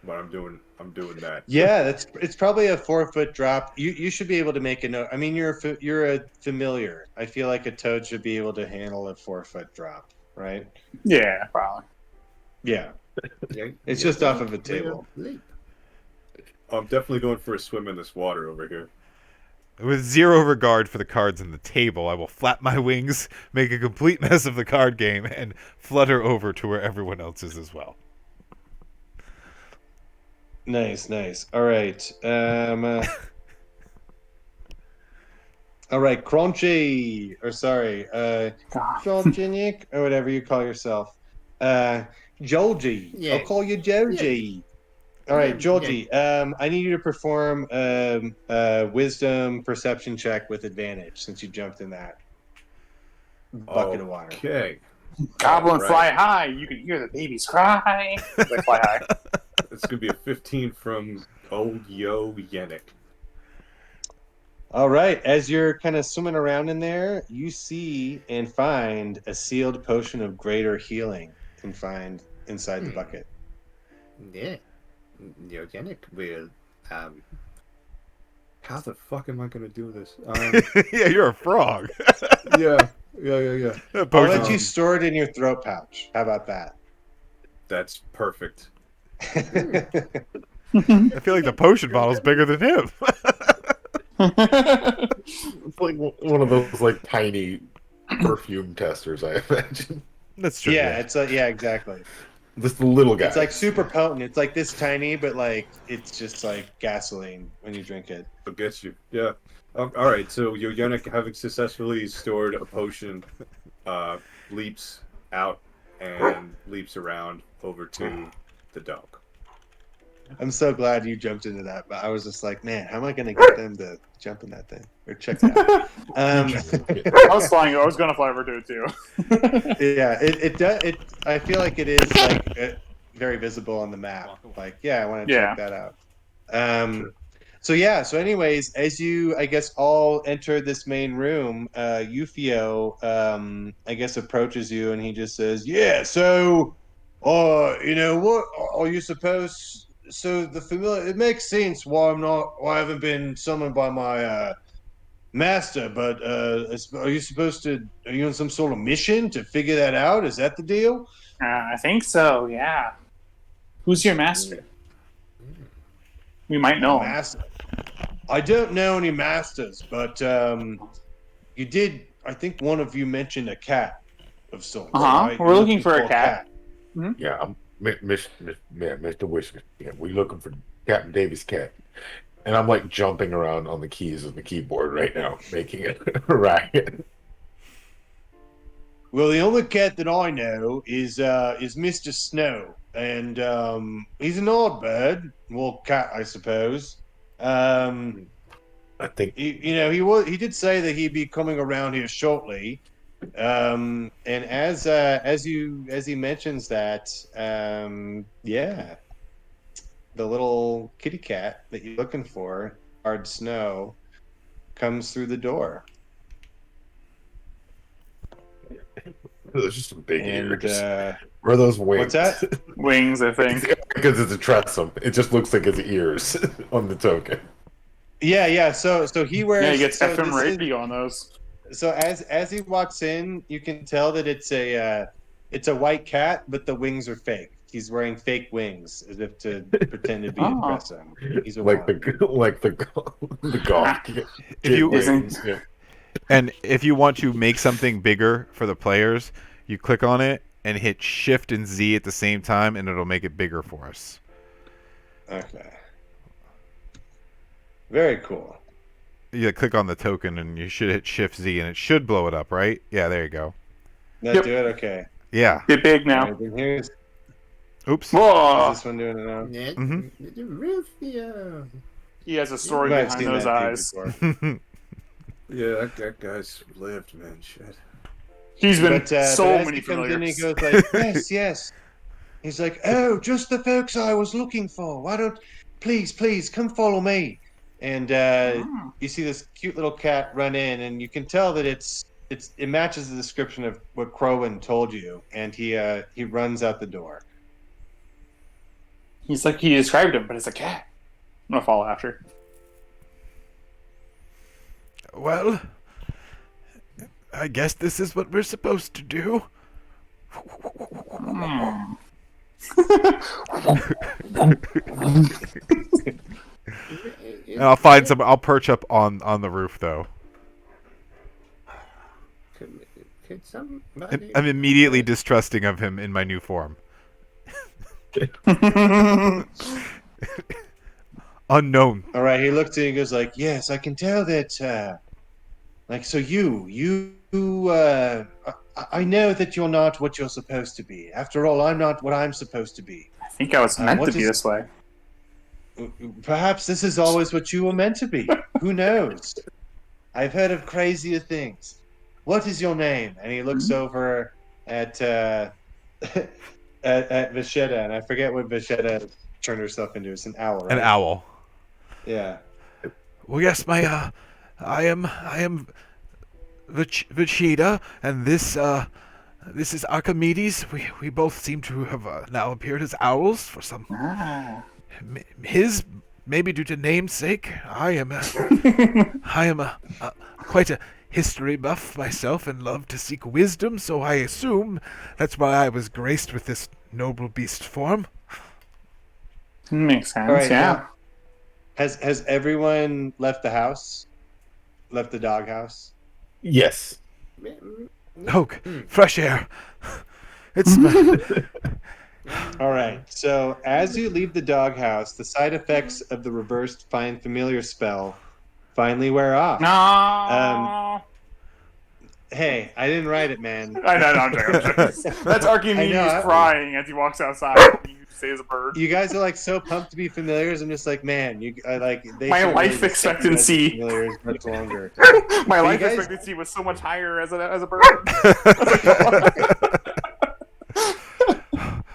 I'm doing that. Yeah, it's probably a 4 foot drop. You should be able to make a note. I mean, you're a familiar. I feel like a toad should be able to handle a 4 foot drop, right? Yeah, probably. Yeah. Yeah, It's just off of a table. Leap. I'm definitely going for a swim in this water over here. With zero regard for the cards on the table, I will flap my wings, make a complete mess of the card game, and flutter over to where everyone else is as well. Nice. All right. All right, Crunchy, or sorry, Crunchy or whatever you call yourself. Georgie. Yeah. I'll call you Georgie. All right, Yeah, Georgie. I need you to perform a wisdom perception check with advantage since you jumped in that bucket of water. Okay. Goblin Right. fly high. You can hear the babies cry. They fly high. It's gonna be a 15 from old Yo Yannick. All right, as you're kind of swimming around in there, you see and find a sealed potion of greater healing confined inside the bucket. Yeah. Yo, Yannick will. How the fuck am I gonna do this? Yeah, you're a frog. Yeah. That I'll potion- let you store it in your throat pouch. How about that? That's perfect. I feel like the potion bottle's bigger than him. It's like one of those like tiny perfume testers, I imagine. That's true. Yeah, it's like exactly. Just the little guy. It's like super potent. It's like this tiny, but like it's just like gasoline when you drink it. I'll get you. Yeah. All right. So Yo Yannick, having successfully stored a potion, leaps out and leaps around over to the dog. I'm so glad you jumped into that, but I was just like, man, how am I going to get them to jump in that thing or check that out? I was flying. I was gonna fly over to it too. Yeah, it does. I feel like it is like very visible on the map. Like, yeah, I want to check that out. So anyways, as you, I guess, all enter this main room, Eufio, I guess, approaches you and he just says, yeah, so, what are you supposed? So the familiar, it makes sense why I haven't been summoned by my master, but are you on some sort of mission to figure that out? Is that the deal? I think so. Yeah. Who's your master? We might know him. Master. I don't know any masters, but you did. I think one of you mentioned a cat of sorts. Right? We're looking for a cat. Yeah, I'm Mr. Whisker. Yeah, we looking for Captain Davis' cat. And I'm like jumping around on the keys of the keyboard right now, making it racket. Well, the only cat that I know is Mr. Snow, and he's an odd bird. Well, cat, I suppose. I think He did say that he'd be coming around here shortly. And as he mentions that, yeah, the little kitty cat that you're looking for, Hard Snow, comes through the door. there's just some big And ears. Where are those wings? what's that? Wings, I think. Because it's a trestle. It just looks like his ears on the token. Yeah. So he wears. Yeah, he gets so FM this is- radio on those. So as he walks in, you can tell that it's a white cat, but the wings are fake. he's wearing fake wings as if to pretend to be a Oh. Tressum. He's a Like wand. the golf. If you Isn't- Yeah. and if you want to make something bigger for the players, you click on it and hit Shift and Z at the same time, and it'll make it bigger for us. Okay. Very cool. You click on the token, and you should hit Shift Z, and it should blow it up, right? Yeah, there you go. That Yep. do it? Okay. Yeah. Get big now. Alright, then here's, is Oops. Whoa! this one doing it now? Mm-hmm. He has a story You might have behind seen those that thing eyes. before. Yeah, that guy's lived, man. Shit. He's been But so as many he comes in, he familiars. goes like, yes, yes. He's like, oh, just the folks I was looking for. Why don't, please, come follow me. And you see this cute little cat run in, and you can tell that it matches the description of what Crowin told you, and he runs out the door. He's like, he described him, but it's a cat. I'm gonna follow after. Well, I guess this is what we're supposed to do. And I'll find some. I'll perch up on the roof, though. Could somebody... I'm immediately distrusting of him in my new form. Unknown. All right, he looks at you and goes like, yes, I can tell that, so I know that you're not what you're supposed to be. After all, I'm not what I'm supposed to be. I think I was meant what to be is- this way. Perhaps this is always what you were meant to be. Who knows? I've heard of crazier things. What is your name? And he looks over at at Vachetta, and I forget what Vachetta turned herself into. It's an owl, right? An owl. Yeah. Well, yes, I am Vachita, and this is Archimedes. We both seem to have now appeared as owls for some. His maybe due to namesake. I am quite a history buff myself and love to seek wisdom. So I assume that's why I was graced with this noble beast form. Makes sense, All right, yeah. now, has everyone left the house? Left the doghouse? Yes. Oh, fresh air. It's All right. So as you leave the doghouse, the side effects of the reversed Find Familiar spell finally wear off. No. Hey, I didn't write it, man. I know, I'm joking. That's Archimedes I know. crying as he walks outside. And you say as a bird. You guys are like so pumped to be familiars. I'm just like, man, they My should life really just keep you guys expectancy. familiars much longer. My life guys- expectancy was so much higher as a bird.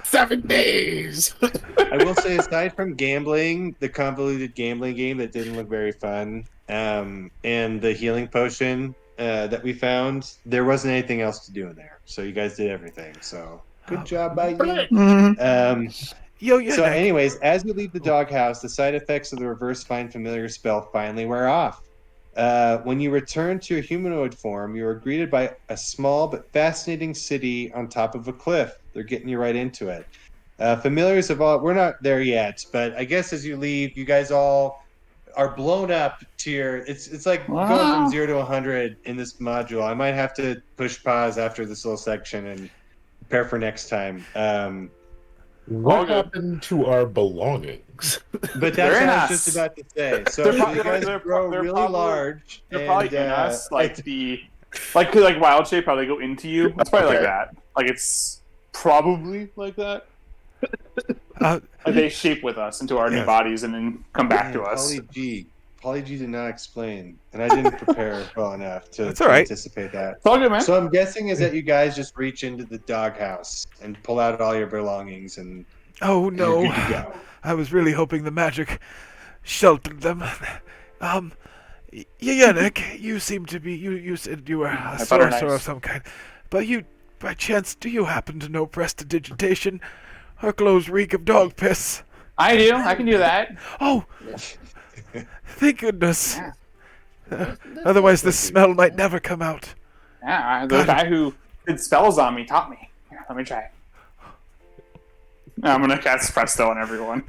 7 days. I will say, aside from gambling, the convoluted gambling game that didn't look very fun, and the healing potion that we found, there wasn't anything else to do in there. So you guys did everything. So good job by you. So, anyways, as you leave the doghouse, the side effects of the reverse Find Familiar spell finally wear off. When you return to your humanoid form, you are greeted by a small but fascinating city on top of a cliff. They're getting you right into it. Familiars of all, we're not there yet, but I guess as you leave, you guys all are blown up to your. It's like going from 0 to 100 in this module. I might have to push pause after this little section and prepare for next time. What happened to our belongings? But that's what I was just about to say. So you guys grow really large. They're probably in us, like Wild Shape, how they go into you. It's probably like that. Like it's probably like that. Like they shape with us into our new bodies and then come back to us. Polly G did not explain, and I didn't prepare well enough to That's all right. anticipate that. It's all good, man. So I'm guessing is that you guys just reach into the doghouse and pull out all your belongings and Oh you're no! good to go. I was really hoping the magic sheltered them. Yannick, you seem to be. You said you were a sorcerer of some kind, but you, by chance, do you happen to know prestidigitation? Our clothes reek of dog piss. I do. I can do that. Oh, thank goodness. Otherwise, the smell might never come out. Yeah, the guy who did spells on me taught me. Here, let me try it. I'm gonna cast Presto on everyone.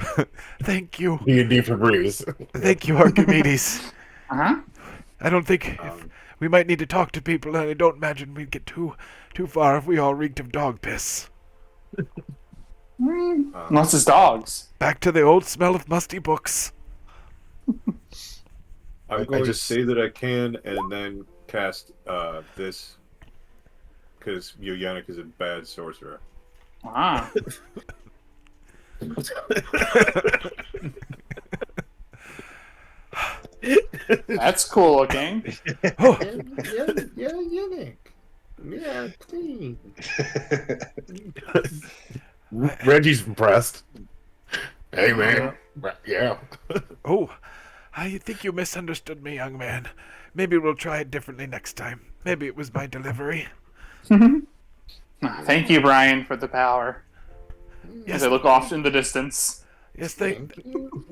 Thank you. D&D for Breeze. Thank you, Archimedes. Uh-huh. I don't think if we might need to talk to people, and I don't imagine we'd get too far if we all reeked of dog piss. Unless it's dogs. Back to the old smell of musty books. I'm going to say that I can, and then cast this, because Yoyanik is a bad sorcerer. Ah. That's cool looking. Oh, Yannick. Yeah, clean. Reggie's impressed. Hey, man. Yeah. oh, I think you misunderstood me, young man. Maybe we'll try it differently next time. Maybe it was my delivery. Thank you, Brian, for the power. As I look off in the distance. Yes, they. Thank you.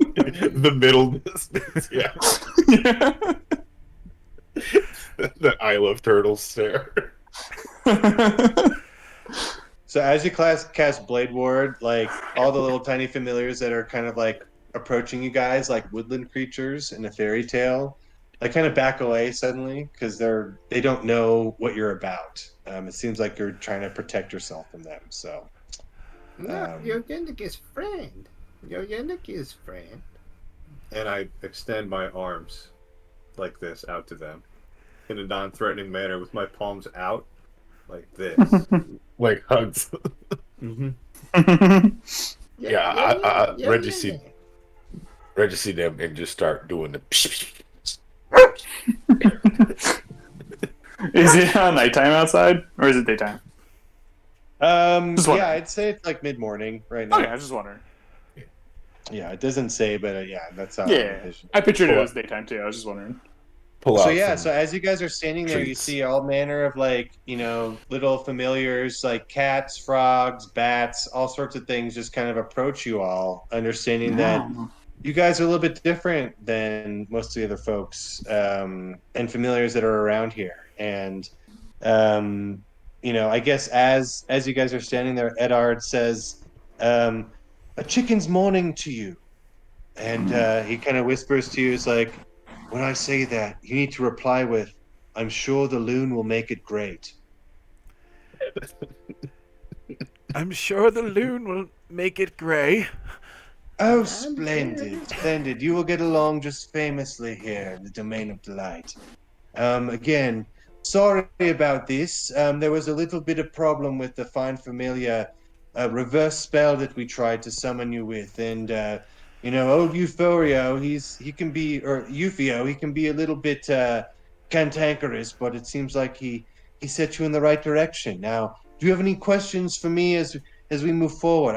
The middle distance. Yeah. The I love turtles stare. So as you cast Blade Ward, like all the little tiny familiars that are kind of like approaching you guys, like woodland creatures in a fairy tale, like kind of back away suddenly because they don't know what you're about. It seems like you're trying to protect yourself from them. So No, Yannick is friend. Yannick is friend. And I extend my arms like this out to them in a non-threatening manner with my palms out like this. Like hugs. Mm-hmm. Yeah, Reggie see them and just start doing the. Is it nighttime outside, or is it daytime? Just wondering. Yeah, I'd say it's like mid-morning right now. Okay, I was just wondering. Yeah, it doesn't say, but yeah, that's how I Yeah, envision. I pictured it as daytime too. I was just wondering. Pull So out yeah, some so as you guys are standing there, you treats. see all manner of like, little familiars like cats, frogs, bats, all sorts of things just kind of approach you all, understanding that you guys are a little bit different than most of the other folks and familiars that are around here. And I guess as you guys are standing there, Edard says, "A chicken's morning to you," and he kind of whispers to you, "It's like." When I say that, you need to reply with, "I'm sure the loon will make it great." I'm sure the loon will make it gray. Oh, splendid, splendid. You will get along just famously here in the Domain of Delight. Again, sorry about this. There was a little bit of problem with the fine familiar reverse spell that we tried to summon you with, and old Euphorio, he can be, or Euphio, he can be a little bit cantankerous, but it seems like he set you in the right direction. Now, do you have any questions for me as we move forward?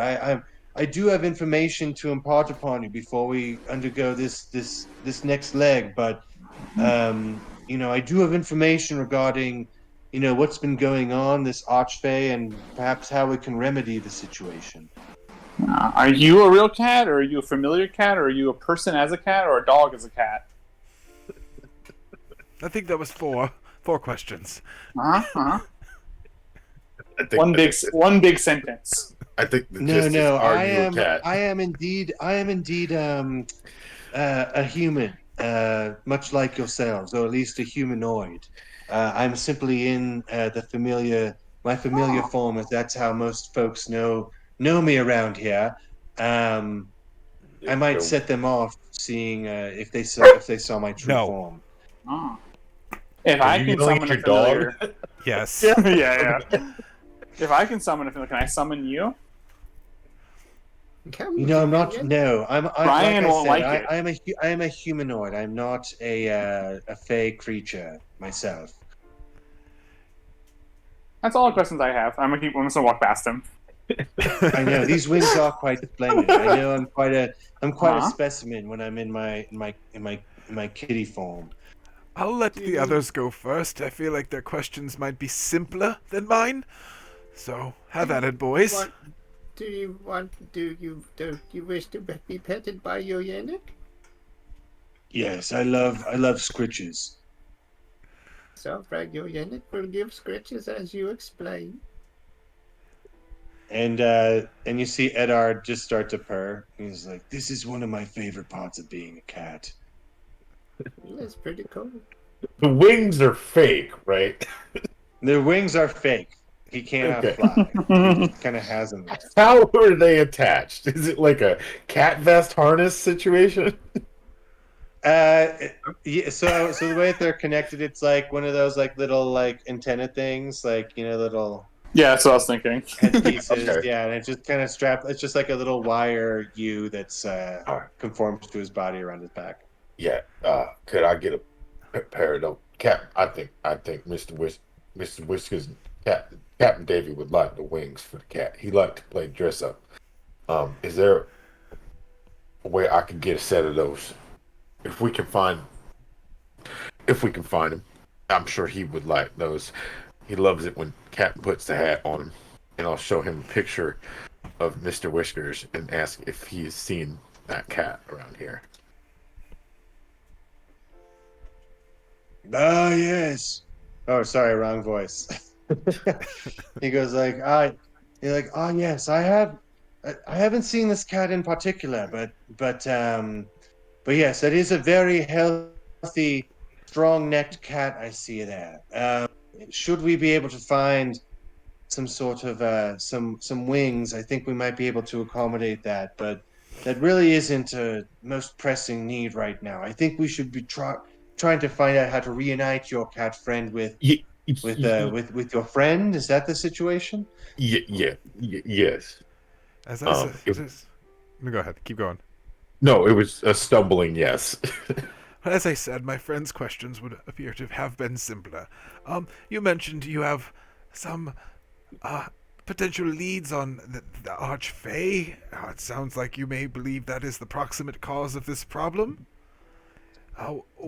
I do have information to impart upon you before we undergo this next leg, but I do have information regarding, what's been going on, this archfey, and perhaps how we can remedy the situation. Are you a real cat, or are you a familiar cat, or are you a person as a cat, or a dog as a cat? I think that was four questions. Uh-huh. I think One big sentence. I think the No, gist is, no, are I you a am, cat? I am indeed, a human, much like yourselves, or at least a humanoid. I'm simply in my familiar form, as that's how most folks know me around here. I might set them off, seeing if they saw my true No. form. Oh. If Are I you can yelling summon at a your dog? familiar, Yes. yeah. If I can summon a familiar, can I summon you? Come I'm to not. Yannick. No, I'm. Brian Like I won't said, like it. I am a humanoid. I'm not a fey creature myself. That's all the questions I have. I'm just gonna walk past him. I know these wings are quite splendid. I know I'm quite a Uh-huh. specimen when I'm in my kitty form. I'll let the others go first. I feel like their questions might be simpler than mine. So, have at it, boys. Do you wish to be petted by your Yannick? Yes, I love scritches. So, Frank, your Yannick will give scratches as you explain. And you see Edard just start to purr. He's like, "This is one of my favorite parts of being a cat." That's pretty cool. The wings are fake, right? Their wings are fake. He cannot Okay. fly. He just kind of has them there. How are they attached? Is it like a cat vest harness situation? Uh, yeah. So the way that they're connected, it's like one of those like little like antenna things, like little Yeah, that's what I was thinking. headpieces. Okay. Yeah, and it just kind of strapped. It's just like a little wire U that's All right. conforms to his body around his back. Yeah. Could I get a pair of those? I think Mr. Whiskers, Captain Davy would like the wings for the cat. He liked to play dress up. Is there a way I can get a set of those? If we can find, if we can find him, I'm sure he would like those. He loves it when Captain puts the hat on him, and I'll show him a picture of Mr. Whiskers and ask if he has seen that cat around here. Ah, yes. Oh, sorry, wrong voice. He goes like, you're like, oh yes, I have. I haven't seen this cat in particular, but yes, it is a very healthy, strong-necked cat I see there. Should we be able to find some sort of some wings, I think we might be able to accommodate that, but that really isn't a most pressing need right now. I think we should be trying to find out how to reunite your cat friend with Ye- with your friend. Is that the situation? yes. As I said, If, no, go ahead. Keep going. no, it was a stumbling yes. As I said, my friend's questions would appear to have been simpler. You mentioned you have some potential leads on the Archfey. It sounds like you may believe that is the proximate cause of this problem.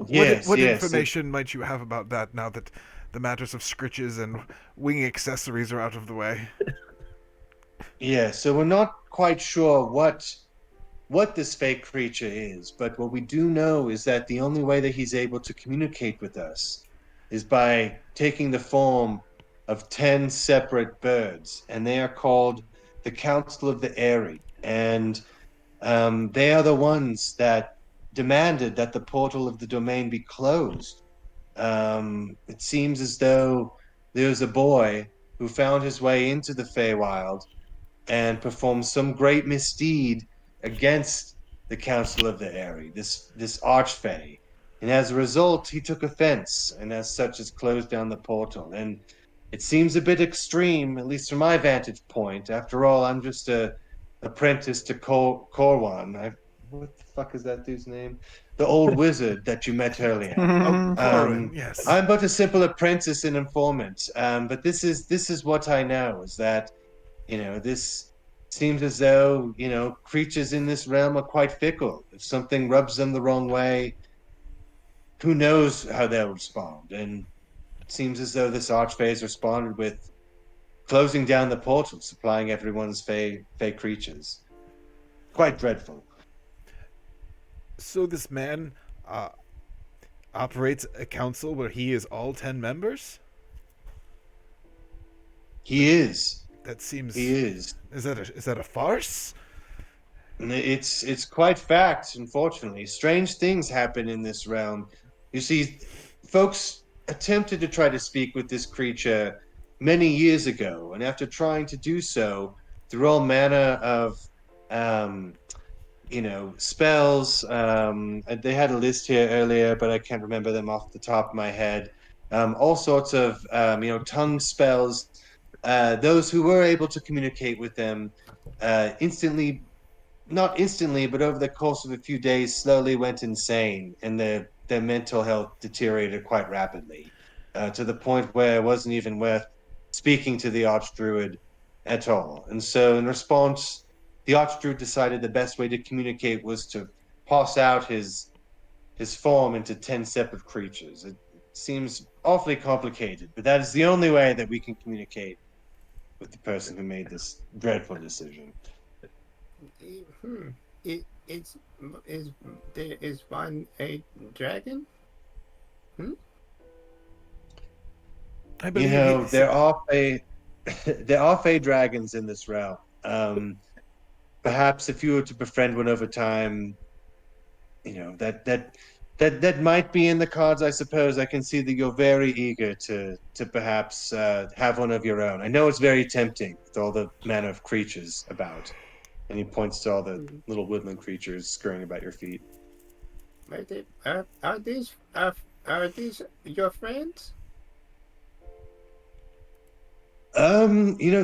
Yes, What yes. information might you have about that now that the matters of scritches and wing accessories are out of the way? Yeah, so we're not quite sure what this fake creature is, but what we do know is that the only way that he's able to communicate with us is by taking the form of 10 separate birds, and they are called the Council of the Airy. And they are the ones that demanded that the portal of the domain be closed. It seems as though there's a boy who found his way into the Feywild and performed some great misdeed against the council of the Airy, this archfey. And as a result, he took offense, and as such has closed down the portal. And it seems a bit extreme, at least from my vantage point. After all, I'm just a apprentice to Corwan. What the fuck is that dude's name? The old wizard that you met earlier. Oh, Corwin, Um, yes. I'm but a simple apprentice and informant. But this is what I know is that this seems as though creatures in this realm are quite fickle. If something rubs them the wrong way, who knows how they'll respond? And it seems as though this archphase responded with closing down the portal, supplying everyone's fey creatures. Quite dreadful. So this man uh, operates a council where he is all 10 members? He is. That seems... He is. Is that a farce? It's quite fact, unfortunately. Strange things happen in this realm. You see, folks attempted to try to speak with this creature many years ago, and after trying to do so, through all manner of um, spells. They had a list here earlier, but I can't remember them off the top of my head. All sorts of tongue spells. Those who were able to communicate with them instantly, not instantly, but over the course of a few days, slowly went insane, and their mental health deteriorated quite rapidly, to the point where it wasn't even worth speaking to the Archdruid at all. And so, in response, the Archdruid decided the best way to communicate was to pass out his form into 10 separate creatures. It seems awfully complicated, but that is the only way that we can communicate with the person who made this dreadful decision. Hmm. Is there is one a dragon? I believe There are there are fey dragons in this realm. Perhaps if you were to befriend one over time, that might be in the cards. I suppose I can see that you're very eager to perhaps have one of your own. I know it's very tempting with all the manner of creatures about, and he points to all the little woodland creatures scurrying about your feet. Are these your friends?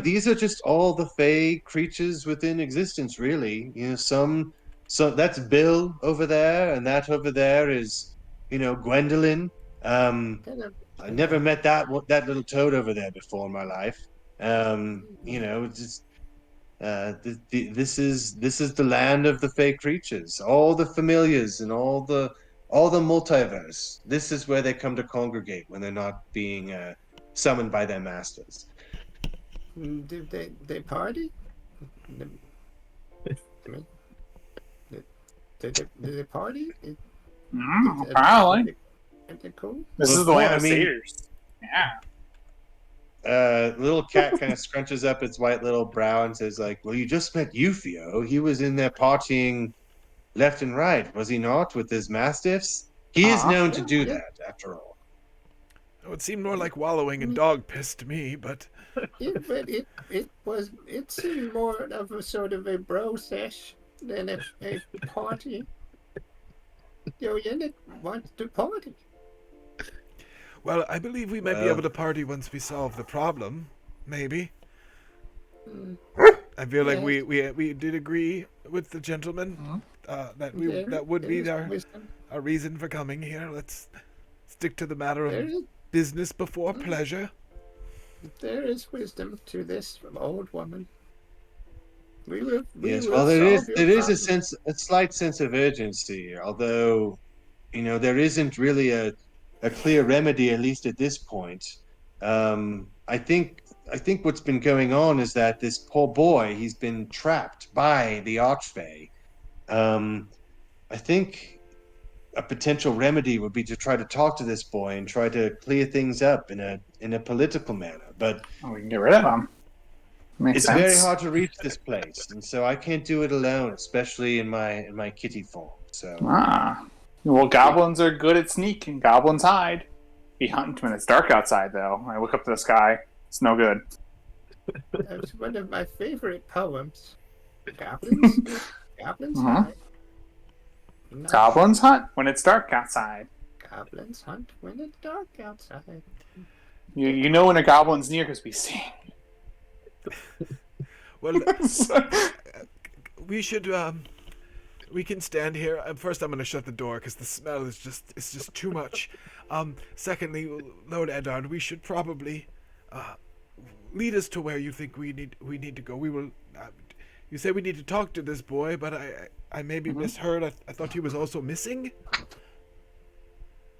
These are just all the fey creatures within existence, really. So that's Bill over there, and that over there is, Gwendolyn. Um, Kind of, I kind never of. met that little toad over there before in my life. It's just this is the land of the fey creatures, all the familiars and all the multiverse. This is where they come to congregate when they're not being summoned by their masters. Do they party? I mean, do they party? Apparently. Are they cool? This Well, is the cool, land I of mean, satyrs. Yeah. little cat kind of scrunches up its white little brow and says, like, well, you just met Eufio. He was in there partying left and right, was he not, with his mastiffs? He is Uh-huh. known to Yeah, do yeah. that, after all. It would seem more like wallowing I in mean, dog piss to me, but but it seemed more of a sort of a bro sesh than a party. Your unit wants to party. well, I believe we might be Well, able to party once we solve the problem. Maybe. Mm, I feel like yes, we did agree with the gentleman that would there be is wisdom. our reason for coming here. Let's stick to the matter of There is business before pleasure. there is wisdom to this old woman. We yes, will well, there is solve your there is problem. a slight sense of urgency, although there isn't really a clear remedy, at least at this point. I think what's been going on is that this poor boy, he's been trapped by the Archfey. Um, I think a potential remedy would be to try to talk to this boy and try to clear things up in a political manner. But We can get rid of them. Makes it's very sense. hard to reach this place, and so I can't do it alone, especially in my kitty form. So Well, goblins are good at sneak, and goblins hide. Be hunting when it's dark outside, though. I look up to the sky. It's no good. That's one of my favorite poems. Goblins, goblins Uh-huh. hide. Not Goblins hunt when it's dark outside. goblins hunt when it's dark outside. You know when a goblin's near because we sing. Well, we should we can stand here. First, I'm going to shut the door because the smell is just too much. Secondly, Lord Eddard, we should probably lead us to where you think we need to go. We will. You say we need to talk to this boy, but I maybe misheard. I thought he was also missing.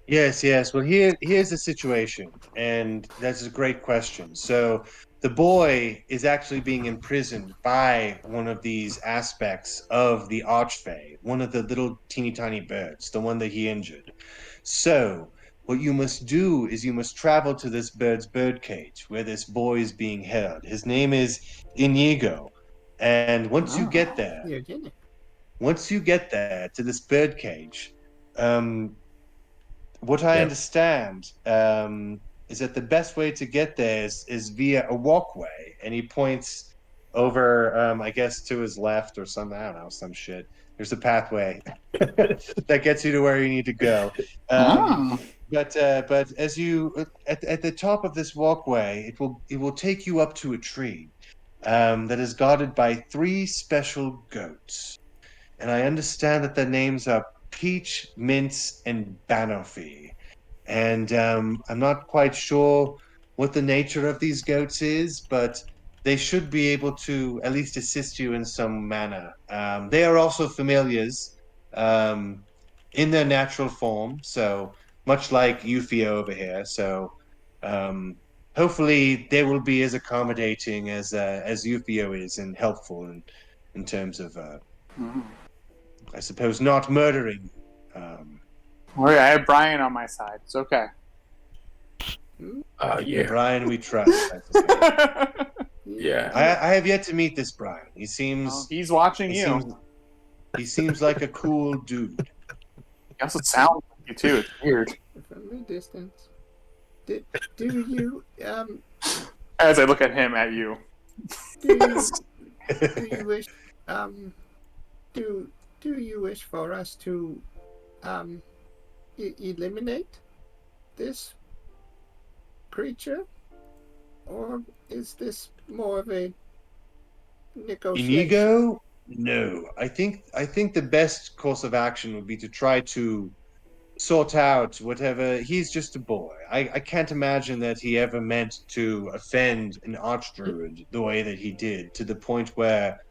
yes. Well, here's the situation, and that's a great question. So the boy is actually being imprisoned by one of these aspects of the Archfey, one of the little teeny tiny birds, the one that he injured. So what you must do is you must travel to this bird's birdcage where this boy is being held. His name is Inigo, and Yeah, didn't it? once you get there to this birdcage, um, what I Yep. understand is that the best way to get there is via a walkway, and he points over, I guess, to his left or some, I don't know, some shit. There's a pathway that gets you to where you need to go. Ah. But as you at the top of this walkway, it will take you up to a tree that is guarded by three special goats, and I understand that their names are Peach, Mince, and Banoffee. And I'm not quite sure what the nature of these goats is, but they should be able to at least assist you in some manner. They are also familiars um, in their natural form, so much like Eufy over here. So um, hopefully they will be as accommodating as Eufio is and helpful in terms of I suppose not murdering. Oh, yeah, I have Brian on my side. It's okay. Yeah. Brian, we trust. I suppose. Yeah. I have yet to meet this Brian. He Oh, seems he's watching he you. seems he seems like a cool dude. He also sounds like you too. It's weird. From a distance. Do you As I look at him, at you. do you wish do do you wish for us to eliminate this creature, or is this more of a negotiation? Inigo? No. I think the best course of action would be to try to sort out whatever. He's just a boy. I can't imagine that he ever meant to offend an archdruid the way that he did, to the point where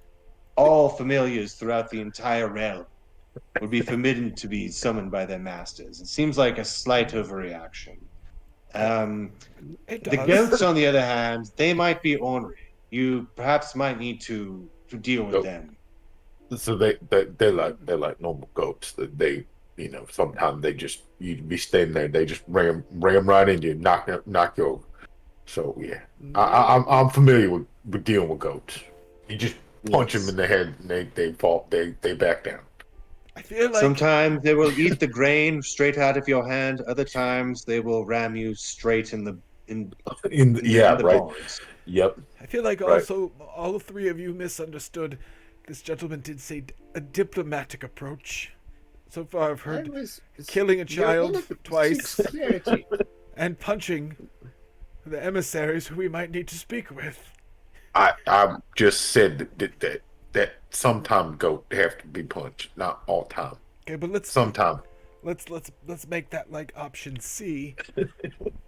all familiars throughout the entire realm would be forbidden to be summoned by their masters. It seems like a slight overreaction. It The does. goats, on the other hand, they might be ornery. You perhaps might need to deal with Goat. them. So they're like normal goats. They sometimes they just you'd be standing there, they just ram right into you, knock you over. So yeah, I'm familiar with dealing with goats. You just punch them in the head and they fall, they back down. I feel like Sometimes they will eat the grain straight out of your hand. Other times they will ram you straight in the Right. bars. Yep. I feel like Right. also all three of you misunderstood. This gentleman did say a diplomatic approach. So far, I've heard killing a child twice and punching the emissaries who we might need to speak with. I just said that sometime goat have to be punched, not all time. Okay, but Sometime. let's make that like option C.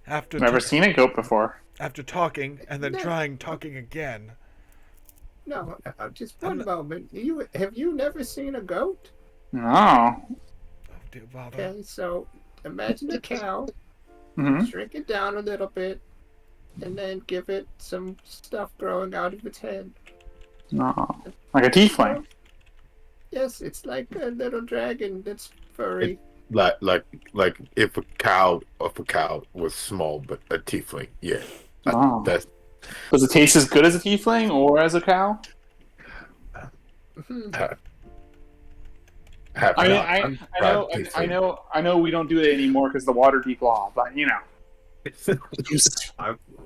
After Never seen a goat before. after talking and then trying talking again. No, just one moment. Have you never seen a goat? No. Oh dear father. Okay, so imagine a cow, Mm-hmm. shrink it down a little bit, and then give it some stuff growing out of its head. No. Like a tiefling. Yes, it's like a little dragon that's furry. Like if a cow was small but a tiefling, yeah. Oh. That's Does it taste as good as a tiefling or as a cow? I know we don't do it anymore because the water deep law, but you know.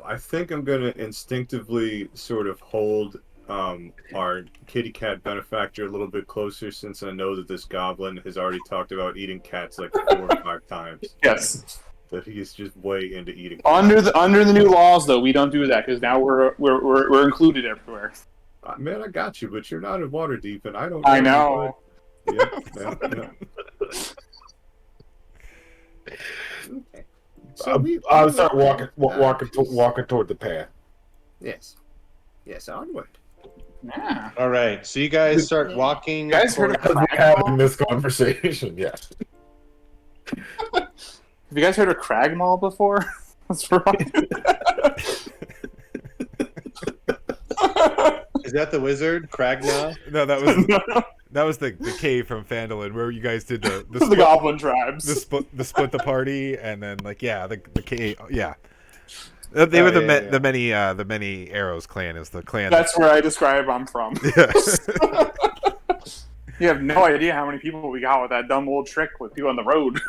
I think I'm gonna instinctively sort of hold our kitty cat benefactor a little bit closer, since I know that this goblin has already talked about eating cats like 4 or 5 times. Yes. That he's just way into eating. Under the new laws, though, we don't do that because now we're included everywhere. Man, I got you, but you're not in water deep, and I don't. I know. Yeah. Okay. So I'll start walking toward the path. Yes, onward. Yeah. All right, so you guys start walking. You guys heard of We're having this conversation, yeah. Have you guys heard of Cragmaw before? That's right. Is that the wizard, Cragna? No, that was the cave from Phandalin where you guys did the The goblin tribes. the split the party and then like the cave they were the many arrows clan is the clan. That's where I describe I'm from. Yeah. You have no idea how many people we got with that dumb old trick with people on the road.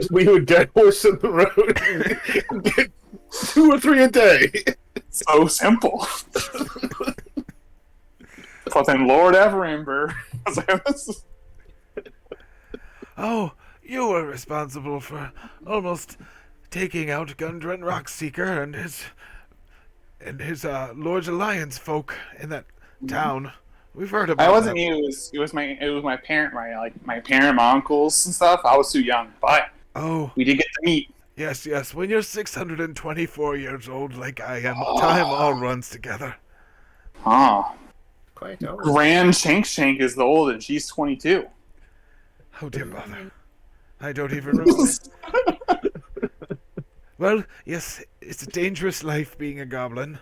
We would dead horse in the road and get 2 or 3 a day. So simple. But then Lord Everember. Oh, you were responsible for almost taking out Gundren Rockseeker and his Lord's Alliance folk in that town. We've heard about. I wasn't you. It was my parent, my uncles and stuff. I was too young, but we did get to meet. Yes. When you're 624 years old, like I am, time all runs together. Oh, Quite old. Grand Shank is the old, and she's 22. Oh dear mother, I don't even remember. Well, yes, it's a dangerous life being a goblin.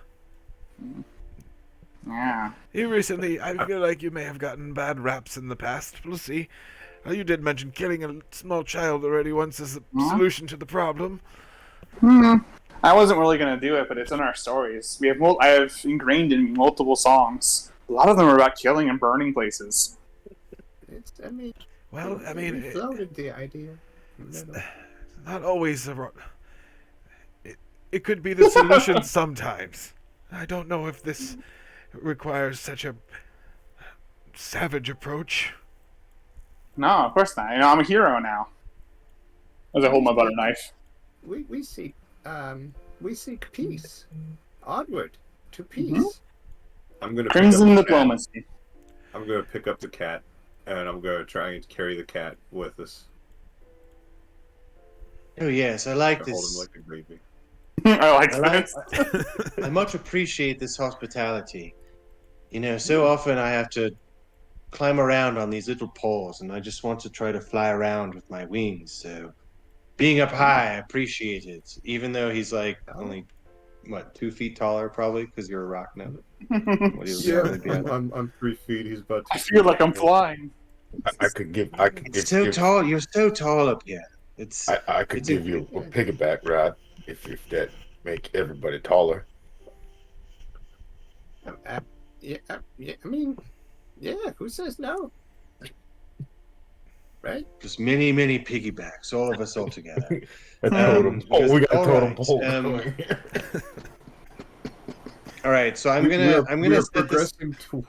Yeah. I feel like you may have gotten bad raps in the past. We'll see. You did mention killing a small child already once as a solution to the problem. I wasn't really gonna do it, but it's in our stories. We have I have ingrained in me multiple songs. A lot of them are about killing and burning places. I mean, Well, I mean, we floated the idea. it's not always it could be the solution sometimes. I don't know if this requires such a savage approach. No, of course not. I'm a hero now. As I hold my butter knife. We seek peace. Onward to peace. I'm gonna Crimson pick up the diplomacy. cat. I'm gonna pick up the cat, and I'm gonna try and carry the cat with us. Oh yes, I like Hold him this. like a baby. I like I like. this. I much appreciate this hospitality. So often I have to climb around on these little poles, and I just want to try to fly around with my wings. So being up high, I appreciate it. Even though he's like only 2 feet taller, probably because you're a rock now. What do you Yeah, normally be at? I'm 3 feet. He's about 2 I feel like I'm flying. I could give. I could It's give. so If, tall. You're so tall up here. It's I could it's give you a piggyback ride if that make everybody taller. Yeah, I mean, yeah. Who says no? Right? just many, many piggybacks, all of us all together. A totem. Because- We got a all totem right, pole going here. All right, so I'm We gonna are set this. progressing to.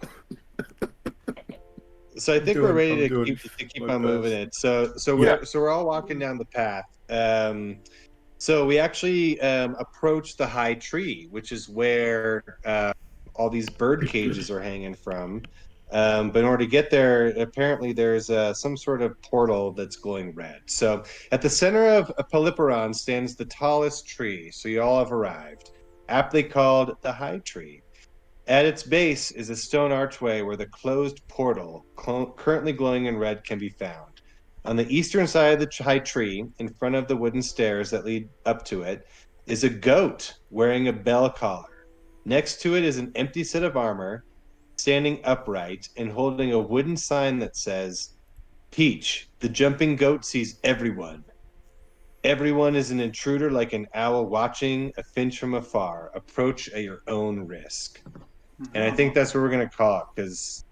So I think we're ready I'm to doing keep my on moving best. it. So Yeah. we're all walking down the path. So we actually approach the high tree, which is where all these bird cages are hanging from. But in order to get there, apparently there's some sort of portal that's glowing red. So at the center of Polyperon stands the tallest tree. So you all have arrived, aptly called the high tree. At its base is a stone archway where the closed portal, currently glowing in red, can be found. On the eastern side of the high tree, in front of the wooden stairs that lead up to it, is a goat wearing a bell collar. Next to it is an empty set of armor, standing upright and holding a wooden sign that says, Peach, the jumping goat sees everyone. Everyone is an intruder like an owl watching a finch from afar. Approach at your own risk. And I think that's what we're gonna call it, because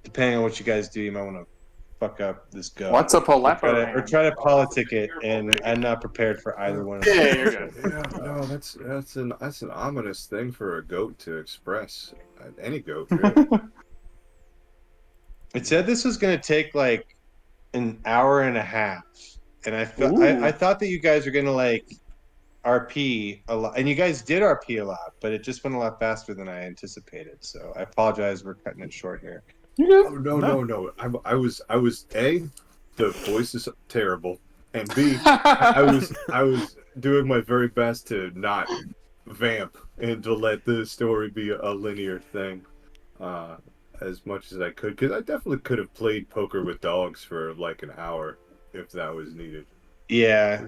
depending on what you guys do, you might want to fuck up this goat. What's a Or poleparan? try to politic it, and I'm not prepared for either one of them. Yeah, you're good. Yeah, no, that's an ominous thing for a goat to express. Any goat, really. It said this was gonna take like an hour and a half, and I Ooh. thought that you guys were gonna like RP a lot, and you guys did RP a lot, but it just went a lot faster than I anticipated. So I apologize. We're cutting it short here. You're Oh, good. no. I was A, the voice is terrible, and B, I was doing my very best to not vamp and to let the story be a linear thing, as much as I could, because I definitely could have played poker with dogs for like an hour if that was needed. Yeah,